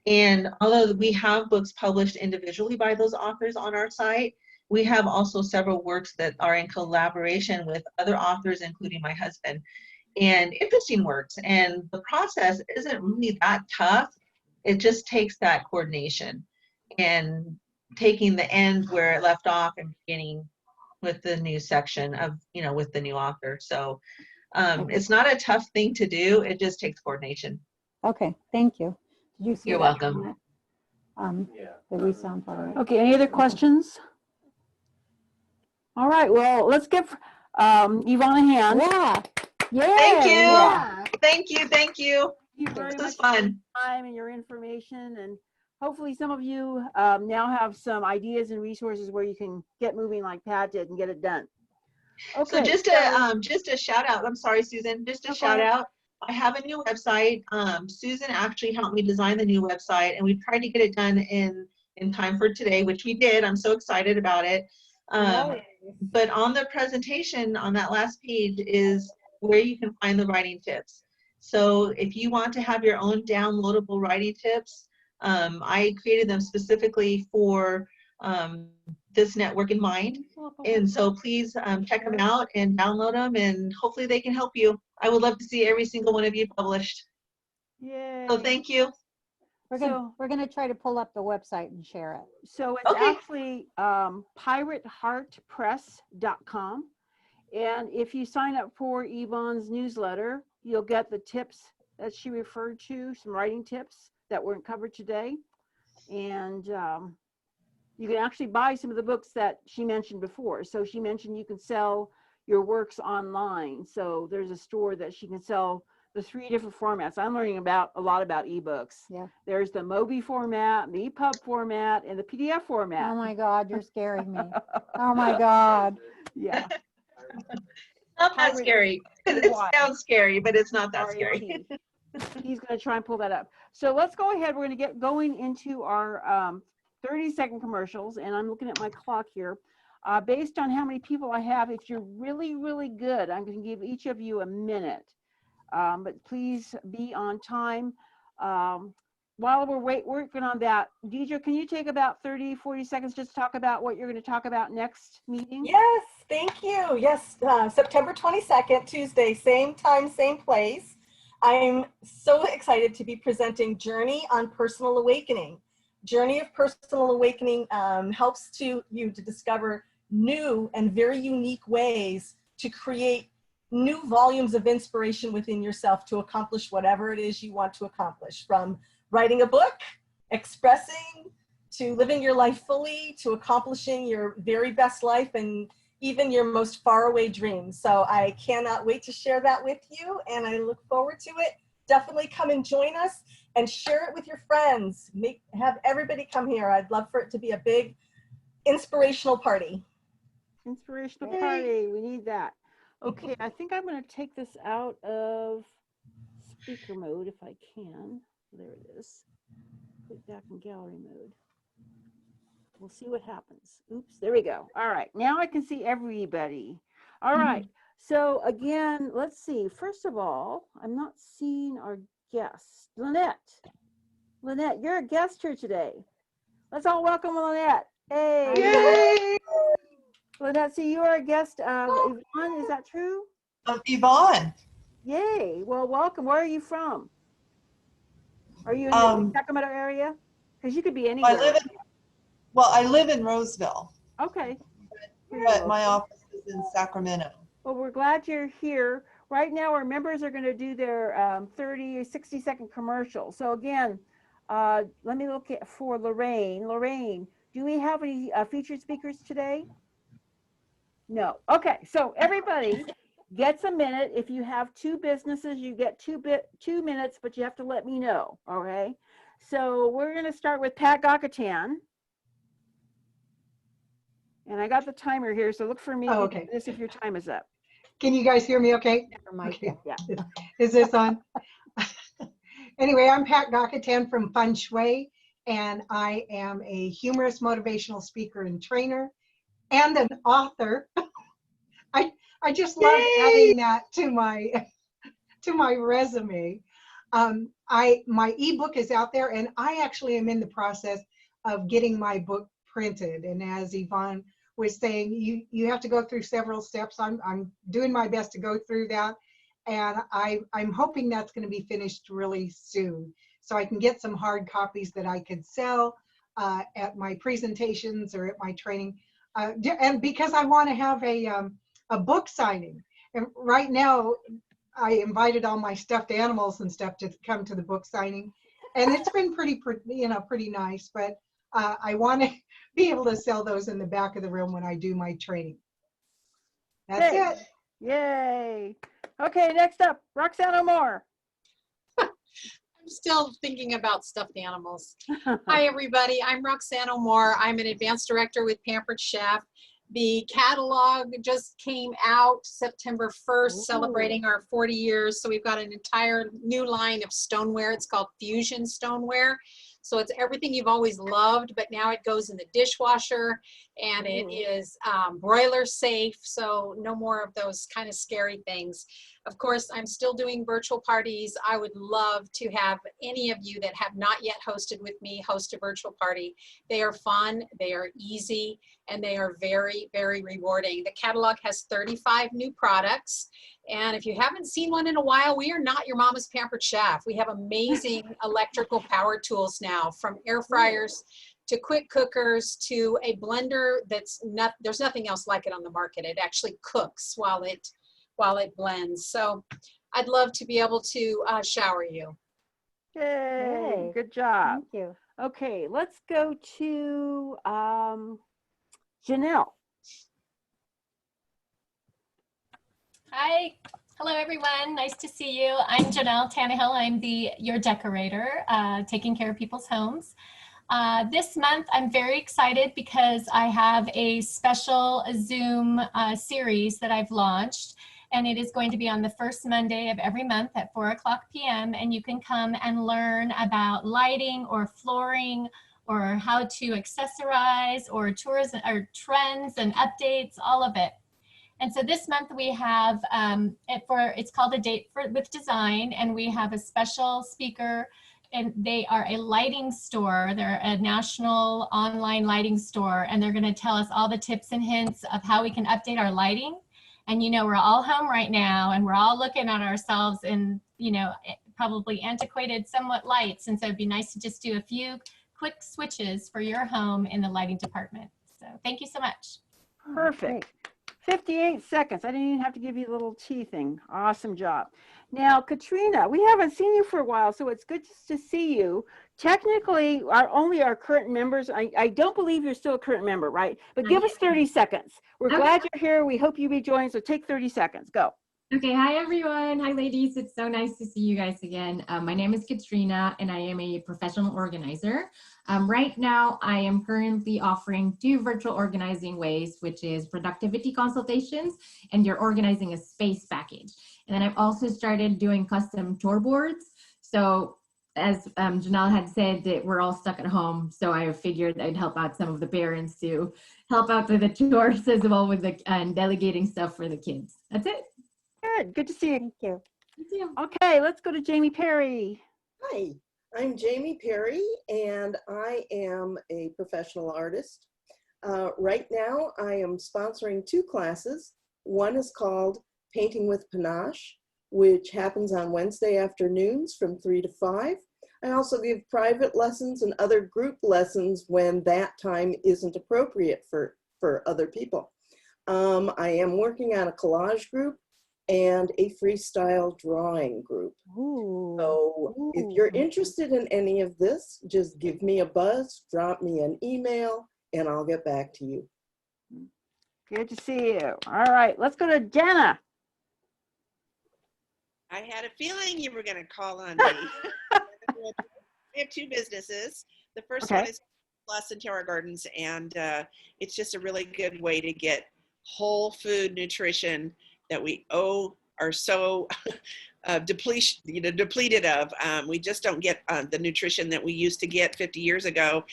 And although we have books published individually by those authors on our site, we have also several works that are in collaboration with other authors, including my husband, and interesting works. And the process isn't really that tough. It just takes that coordination and taking the end where it left off and beginning with the new section of, you know, with the new author. So it's not a tough thing to do. It just takes coordination. Okay, thank you. Did you see You're that? welcome. The resound part. Okay, any other questions? All right, well, let's give Yvonne a hand. Yeah. Yeah. Thank you. Yeah. Thank you. Thank you. Thank you very This much was fun. for your time and your information, and hopefully some of you now have some ideas and resources where you can get moving like Pat did and get it done. Okay. So just a shout out. I'm sorry, Susan. Just a shout out. I have a new website. Susan actually helped me design the new website, and we tried to get it done in time for today, which we did. I'm so excited about it. But on the presentation on that last page is where you can find the writing tips. So if you want to have your own downloadable writing tips, I created them specifically for this network in mind. And so please check them out and download them, and hopefully they can help you. I would love to see every single one of you published. Yay. So thank you. We're gonna try to pull up the website and share it. So it's actually pyrateheartpress.com. And if you sign up for Yvonne's newsletter, you'll get the tips that she referred to, some writing tips that weren't covered today. And you can actually buy some of the books that she mentioned before. So she mentioned you can sell your works online. So there's a store that she can sell the 3 different formats. I'm learning a lot about ebooks. Yeah. There's the Mobi format, the EPUB format, and the PDF format. Oh my God, you're scaring me. Oh my God. Yeah. Not that scary. It sounds scary, but it's not that scary. He's going to try and pull that up. So let's go ahead. We're going to get going into our 30-second commercials, and I'm looking at my clock here. Based on how many people I have, if you're really, really good, I'm going to give each of you a minute. But please be on time. While we're working on that, Deidre, can you take about 30, 40 seconds just to talk about what you're going to talk about next meeting? Yes, thank you. Yes, September 22nd, Tuesday, same time, same place. I'm so excited to be presenting Journey on Personal Awakening. Journey of Personal Awakening helps you to discover new and very unique ways to create new volumes of inspiration within yourself to accomplish whatever it is you want to accomplish, from writing a book, expressing, to living your life fully, to accomplishing your very best life and even your most faraway dreams. So I cannot wait to share that with you, and I look forward to it. Definitely come and join us and share it with your friends. Have everybody come here. I'd love for it to be a big inspirational party. Inspirational party, we need that. Okay, I think I'm going to take this out of speaker mode if I can. There it is. Put it back in gallery mode. We'll see what happens. Oops, there we go. All right, now I can see everybody. All right, so again, let's see. First of all, I'm not seeing our guest, Lynette. Lynette, you're a guest here today. Let's all welcome Lynette. Hey! Yay! Lynette, so you are a guest of Yvonne, is that true? Of Yvonne. Yay, well, welcome. Where are you from? Are you in the Sacramento area? Because you could be anywhere. I live in Roseville. Okay. But my office is in Sacramento. Well, we're glad you're here. Right now, our members are going to do their 30 or 60-second commercial. So again, let me look at for Lorraine. Lorraine, do we have any featured speakers today? No. Okay, so everybody gets a minute. If you have 2 businesses, you get 2 minutes, but you have to let me know, okay? So we're going to start with Pat Gakatan. And I got the timer here, so look for me if your time is up. Can you guys hear me okay? Okay. Yeah. Is this on? Anyway, I'm Pat Gakatan from Feng Shui, and I am a humorous motivational speaker and trainer and an author. I just love adding that to my resume. My ebook is out there, and I actually am in the process of getting my book printed. And as Yvonne was saying, you have to go through several steps. I'm doing my best to go through that, and I'm hoping that's going to be finished really soon, so I can get some hard copies that I could sell at my presentations or at my training. And because I want to have a book signing, and right now I invited all my stuffed animals and stuff to come to the book signing, and it's been pretty nice. But I want to be able to sell those in the back of the room when I do my training. That's it. Yay! Okay, next up, Roxanne O'More. I'm still thinking about stuffed animals. Hi, everybody. I'm Roxanne O'More. I'm an advanced director with Pampered Chef. The catalog just came out September 1st, celebrating our 40 years. So we've got an entire new line of stoneware. It's called Fusion Stoneware. So it's everything you've always loved, but now it goes in the dishwasher, and it is broiler safe. So no more of those kind of scary things. Of course, I'm still doing virtual parties. I would love to have any of you that have not yet hosted with me host a virtual party. They are fun, they are easy, and they are very, very rewarding. The catalog has 35 new products. And if you haven't seen one in a while, we are not your mama's Pampered Chef. We have amazing electrical power tools now, from air fryers to quick cookers to a blender there's nothing else like it on the market. It actually cooks while it blends. So I'd love to be able to shower you. Yay, good job. Thank you. Okay, let's go to Janelle. Hi, Hello, everyone. Nice to see you. I'm Janelle Tannehill. I'm your decorator, taking care of people's homes. This month, I'm very excited because I have a special Zoom series that I've launched, and it is going to be on the first Monday of every month at 4:00 p.m. And you can come and learn about lighting or flooring or how to accessorize or tourism or trends and updates, all of it. And so this month we have, it's called A Date with Design, and we have a special speaker, and they are a lighting store. They're a national online lighting store, and they're gonna tell us all the tips and hints of how we can update our lighting. And you know, we're all home right now, and we're all looking at ourselves in, you know, probably antiquated somewhat lights. And so it'd be nice to just do a few quick switches for your home in the lighting department. So thank you so much. Perfect. 58 seconds. I didn't even have to give you a little tea thing. Awesome job. Now, Katrina, we haven't seen you for a while, so it's good to see you. Technically, only our current members, I don't believe you're still a current member, right? But give us 30 seconds. We're glad you're here. We hope you rejoin, so take 30 seconds. Go. Okay, hi everyone. Hi ladies. It's so nice to see you guys again. My name is Katrina and I am a professional organizer. Right now, I am currently offering 2 virtual organizing ways, which is productivity consultations and you're organizing a space package. And then I've also started doing custom tour boards. So as Janelle had said, that we're all stuck at home. So I figured I'd help out some of the parents to help out with the tours as well with the delegating stuff for the kids. That's it. Good. Good to see you. Thank you. Thank you. Okay, let's go to Jamie Perry. Hi, I'm Jamie Perry, and I am a professional artist. Right now, I am sponsoring 2 classes. One is called Painting with Panache, which happens on Wednesday afternoons from 3 to 5. I also give private lessons and other group lessons when that time isn't appropriate for other people. I am working on a collage group and a freestyle drawing group. So if you're interested in any of this, just give me a buzz, drop me an email, and I'll get back to you. Good to see you. All right, let's go to Jenna. I had a feeling you were going to call on me. We have 2 businesses. The first one is Plus and Terra Gardens, and it's just a really good way to get whole food nutrition that we are so depleted of. We just don't get the nutrition that we used to get 50 years ago.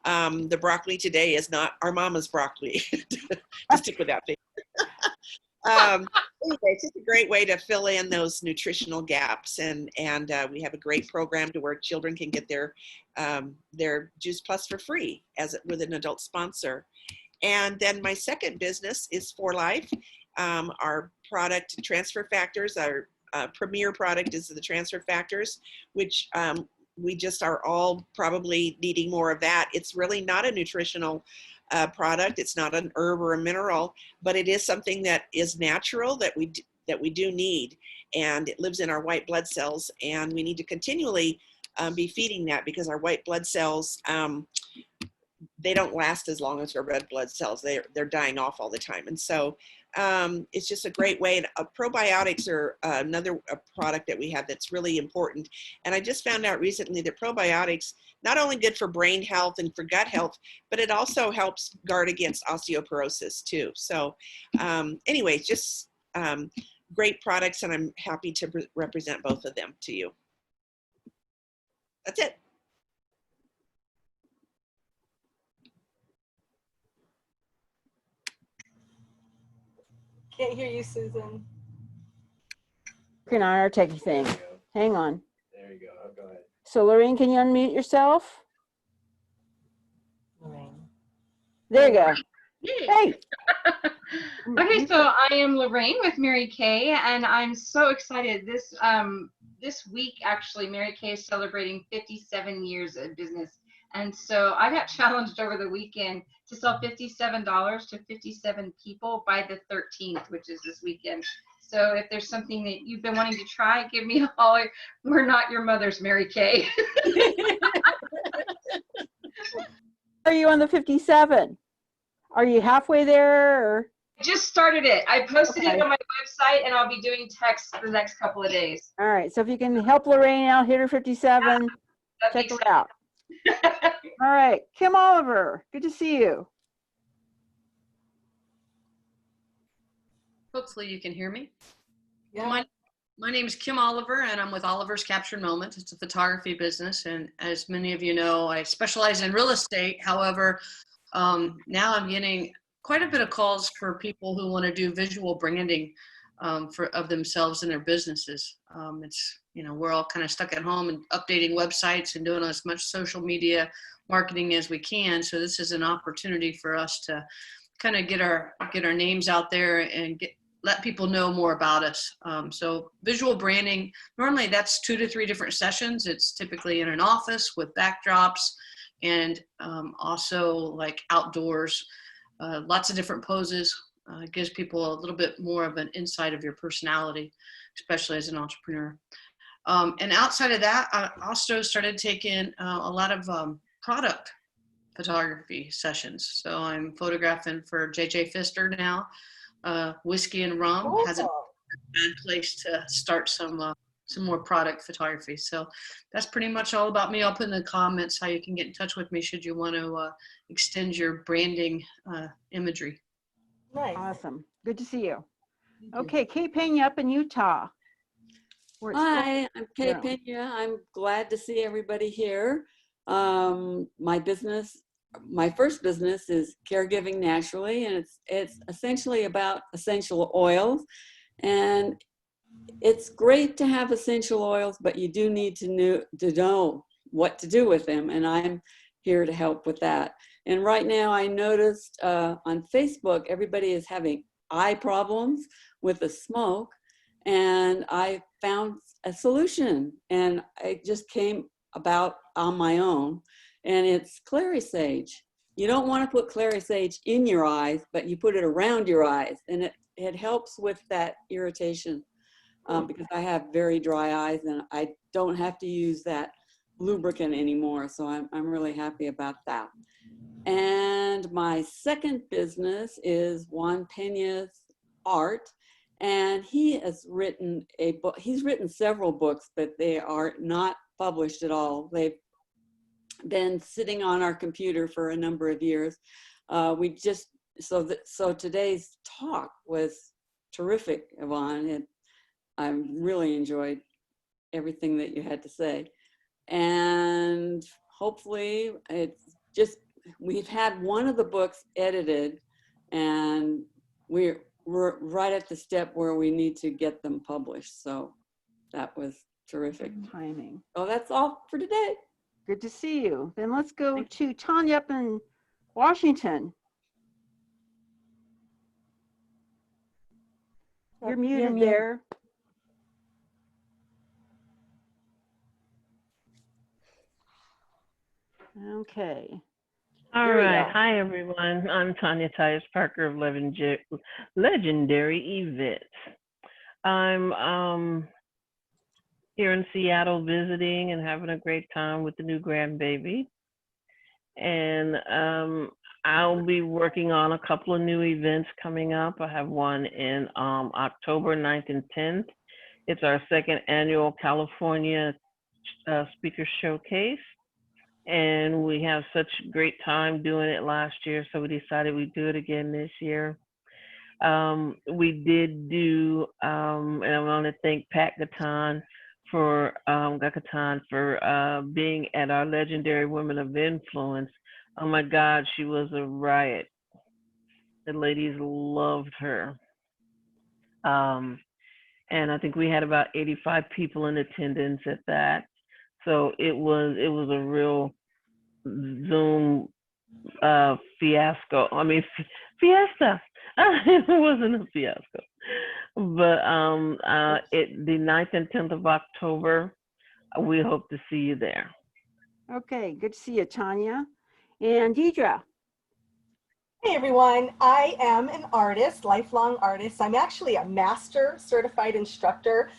The broccoli today is not our mama's broccoli, to stick with that thing. Anyway, it's just a great way to fill in those nutritional gaps, and we have a great program to where children can get their Juice Plus for free with an adult sponsor. And then my second business is For Life. Our product Transfer Factors, our premier product is the Transfer Factors, which we just are all probably needing more of that. It's really not a nutritional product. It's not an herb or a mineral, but it is something that is natural that we do need, and it lives in our white blood cells, and we need to continually be feeding that because our white blood cells, they don't last as long as our red blood cells. They're dying off all the time. And so it's just a great way. Probiotics are another product that we have that's really important. And I just found out recently that probiotics, not only good for brain health and for gut health, but it also helps guard against osteoporosis too. So anyway, just great products, and I'm happy to represent both of them to you. That's it. Can't hear you, Susan. Working on our techie thing. Hang on. There you go. Oh, go ahead. So Lorraine, can you unmute yourself? There you go. Hey. Okay, so I am Lorraine with Mary Kay, and I'm so excited. This week, actually, Mary Kay is celebrating 57 years of business. And so I got challenged over the weekend to sell $57 to 57 people by the 13th, which is this weekend. So if there's something that you've been wanting to try, give me a holler. We're not your mother's Mary Kay. Are you on the 57? Are you halfway there? Or? Just started it. I posted it on my website, and I'll be doing text the next couple of days. All right. So if you can help Lorraine out, hit her 57, check her out. All right. Kim Oliver, good to see you. Hopefully you can hear me. Yeah. My name is Kim Oliver, and I'm with Oliver's Captured Moments. It's a photography business, and as many of you know, I specialize in real estate. However, now I'm getting quite a bit of calls for people who want to do visual branding of themselves and their businesses. It's, you know, we're all kind of stuck at home and updating websites and doing as much social media marketing as we can. So this is an opportunity for us to kind of get our names out there and let people know more about us. So visual branding, normally that's 2 to 3 different sessions. It's typically in an office with backdrops and also like outdoors, lots of different poses. It gives people a little bit more of an insight of your personality, especially as an entrepreneur. And outside of that, I also started taking a lot of product photography sessions. So I'm photographing for JJ Pfister now. Whiskey and Rum has a bad place to start some more product photography. So that's pretty much all about me. I'll put in the comments how you can get in touch with me should you want to extend your branding imagery. Nice. Awesome. Good to see you. Okay, Kay Pena up in Utah. Hi, I'm Kay Pena. I'm glad to see everybody here. My first business is Caregiving Naturally, and it's essentially about essential oils. And it's great to have essential oils, but you do need to know what to do with them, and I'm here to help with that. And right now I noticed on Facebook, everybody is having eye problems with the smoke, and I found a solution, and it just came about on my own, and it's clary sage. You don't want to put clary sage in your eyes, but you put it around your eyes, and it helps with that irritation because I have very dry eyes, and I don't have to use that lubricant anymore, so I'm really happy about that. And my second business is Juan Pena's Art, and he has written a book. He's written several books, but they are not published at all. They've been sitting on our computer for a number of years. So today's talk was terrific, Yvonne, and I really enjoyed everything that you had to say. And hopefully we've had one of the books edited, and we're right at the step where we need to get them published. So that was terrific timing. Oh, that's all for today. Good to see you. Then let's go to Tanya up in Washington. You're muted there. Okay. All right. Hi, everyone. I'm Tanya Tyus Parker of Legendary Events. I'm here in Seattle visiting and having a great time with the new grandbaby. And I'll be working on a couple of new events coming up. I have one in October 9th and 10th. It's our second annual California Speaker Showcase. And we have such a great time doing it last year, so we decided we'd do it again this year. We did do, and I want to thank Pat Gatan for being at our Legendary Women of Influence. Oh my God, she was a riot. The ladies loved her. And I think we had about 85 people in attendance at that. So it was a real Zoom fiasco. I mean, fiesta. It wasn't a fiasco. But the 9th and 10th of October, we hope to see you there. Okay, good to see you, Tanya. And Deidre. Hey everyone, I am an artist, lifelong artist. I'm actually a master certified instructor,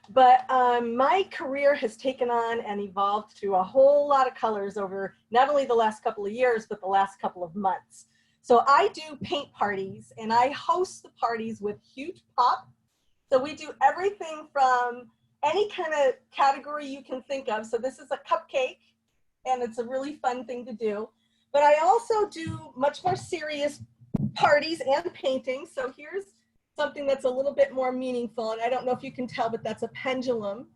but my career has taken on and evolved through a whole lot of colors over not only the last couple of years, but the last couple of months. So I do paint parties, and I host the parties with huge pop So we do everything from any kind of category you can think of. So this is a cupcake, and it's a really fun thing to do. But I also do much more serious parties and paintings. So here's something that's a little bit more meaningful. And I don't know if you can tell, but that's a pendulum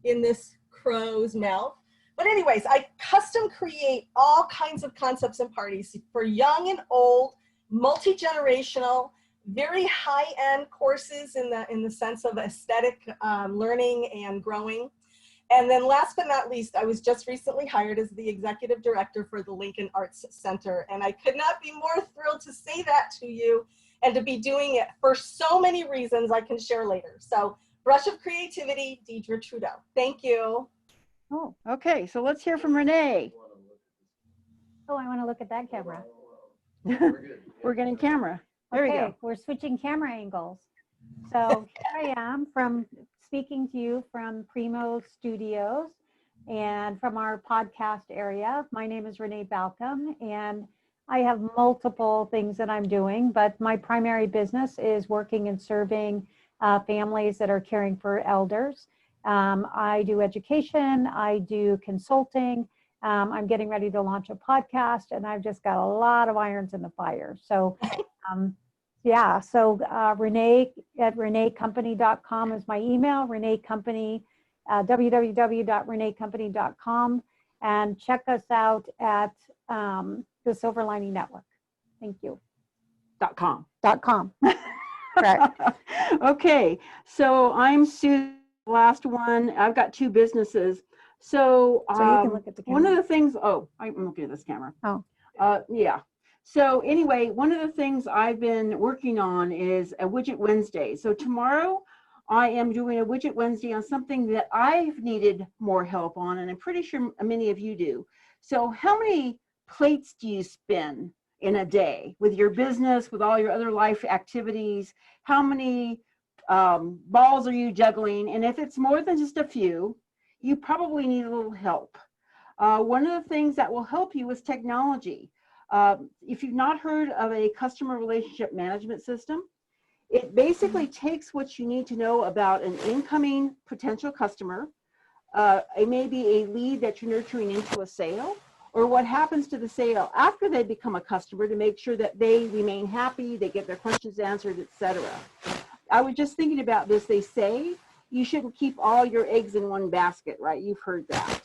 in this crow's mouth. But anyways, I custom create all kinds of concepts and parties for young and old, multi-generational, very high-end courses in the sense of aesthetic learning and growing. And then last but not least, I was just recently hired as the executive director for the Lincoln Arts Center. And I could not be more thrilled to say that to you and to be doing it for so many reasons I can share later. So Brush of Creativity, Deidre Trudeau. Thank you. Oh, okay. So let's hear from Renee. Oh, I want to look at that camera. We're getting camera. There we Okay, go. we're switching camera angles. So here I am speaking to you from Primo Studios and from our podcast area. My name is Renee Balcom, and I have multiple things that I'm doing, but my primary business is working and serving families that are caring for elders. I do education, I do consulting. I'm getting ready to launch a podcast, and I've just got a lot of irons in the fire. So yeah, so Renee at reneecompany.com is my email, Renee Company, www.reneecompany.com, and check us out at the Silver Lining Network. Thank you. .com. .com. Correct. Okay, so I'm Susan, last one. I've got two businesses. So, So you can look at the one of camera. the things, oh, I'm looking at this camera. Oh. Yeah. So anyway, one of the things I've been working on is a Widget Wednesday. So tomorrow I am doing a Widget Wednesday on something that I've needed more help on, and I'm pretty sure many of you do. So how many plates do you spin in a day with your business, with all your other life activities? How many balls are you juggling? And if it's more than just a few, you probably need a little help. One of the things that will help you is technology. If you've not heard of a customer relationship management system, it basically takes what you need to know about an incoming potential customer. It may be a lead that you're nurturing into a sale, or what happens to the sale after they become a customer to make sure that they remain happy, they get their questions answered, etc. I was just thinking about this. They say you shouldn't keep all your eggs in one basket, right? You've heard that.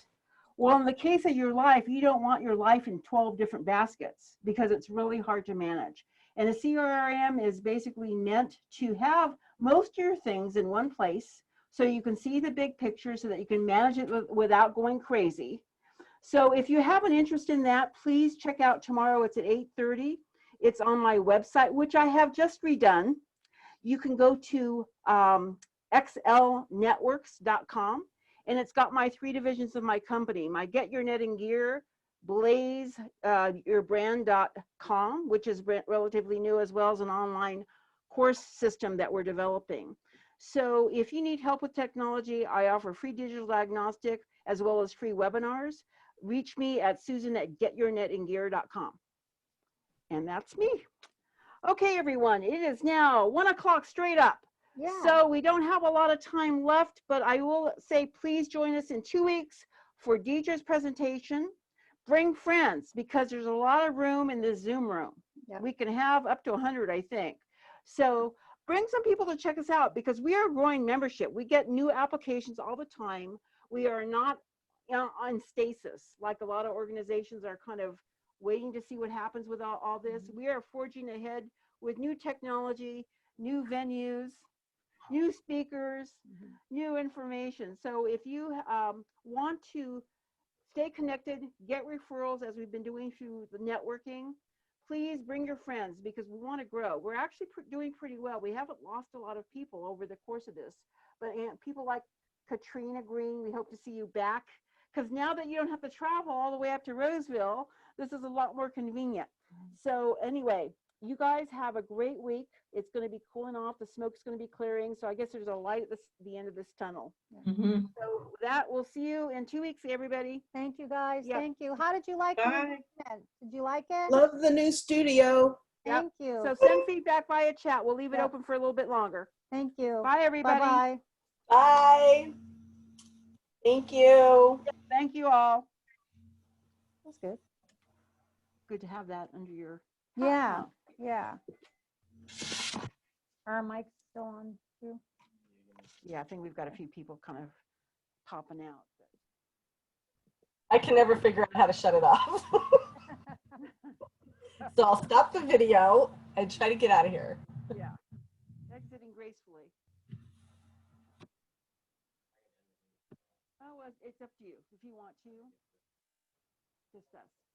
Well, in the case of your life, you don't want your life in 12 different baskets because it's really hard to manage. And a CRM is basically meant to have most of your things in one place so you can see the big picture so that you can manage it without going crazy. So if you have an interest in that, please check out tomorrow. It's at 8:30. It's on my website, which I have just redone. You can go to xlnetworks.com. And it's got my 3 divisions of my company, my Get Your Knitting Gear, Blaze, yourbrand.com, which is relatively new, as well as an online course system that we're developing. So if you need help with technology, I offer free digital diagnostic as well as free webinars. Reach me at susan@getyourknittinggear.com. And that's me. Okay, everyone, it is now 1 o'clock straight up. Yeah. So we don't have a lot of time left, but I will say please join us in 2 weeks for Deidre's presentation. Bring friends because there's a lot of room in this Zoom room. Yep. We can have up to 100, I think. So bring some people to check us out because we are growing membership. We get new applications all the time. We are not on stasis like a lot of organizations are kind of waiting to see what happens with all this. We are forging ahead with new technology, new venues, new speakers, new information. So if you want to stay connected, get referrals as we've been doing through the networking, please bring your friends because we want to grow. We're actually doing pretty well. We haven't lost a lot of people over the course of this, but people like Katrina Green, we hope to see you back because now that you don't have to travel all the way up to Roseville, this is a lot more convenient. So anyway, you guys have a great week. It's going to be cooling off. The smoke's going to be clearing. So I guess there's a light at the end of this tunnel. Mm-hmm. So that we'll see you in 2 weeks, everybody. Thank you, guys. Yep. Thank you. How did you like Bye. it? Did you like it? Love the new studio. Yep. Thank you. So send feedback via chat. We'll leave it Yep. open for a little bit longer. Thank you. Bye, everybody. Bye-bye. Bye. Thank you. Thank you all. That's good. Good to have that under your. Yeah, yeah. Are our mics still on too? Yeah, I think we've got a few people kind of popping out. I can never figure out how to shut it off. So I'll stop the video and try to get out of here. Yeah. Exiting gracefully. Oh, well, it's up to you if you want to. Just us.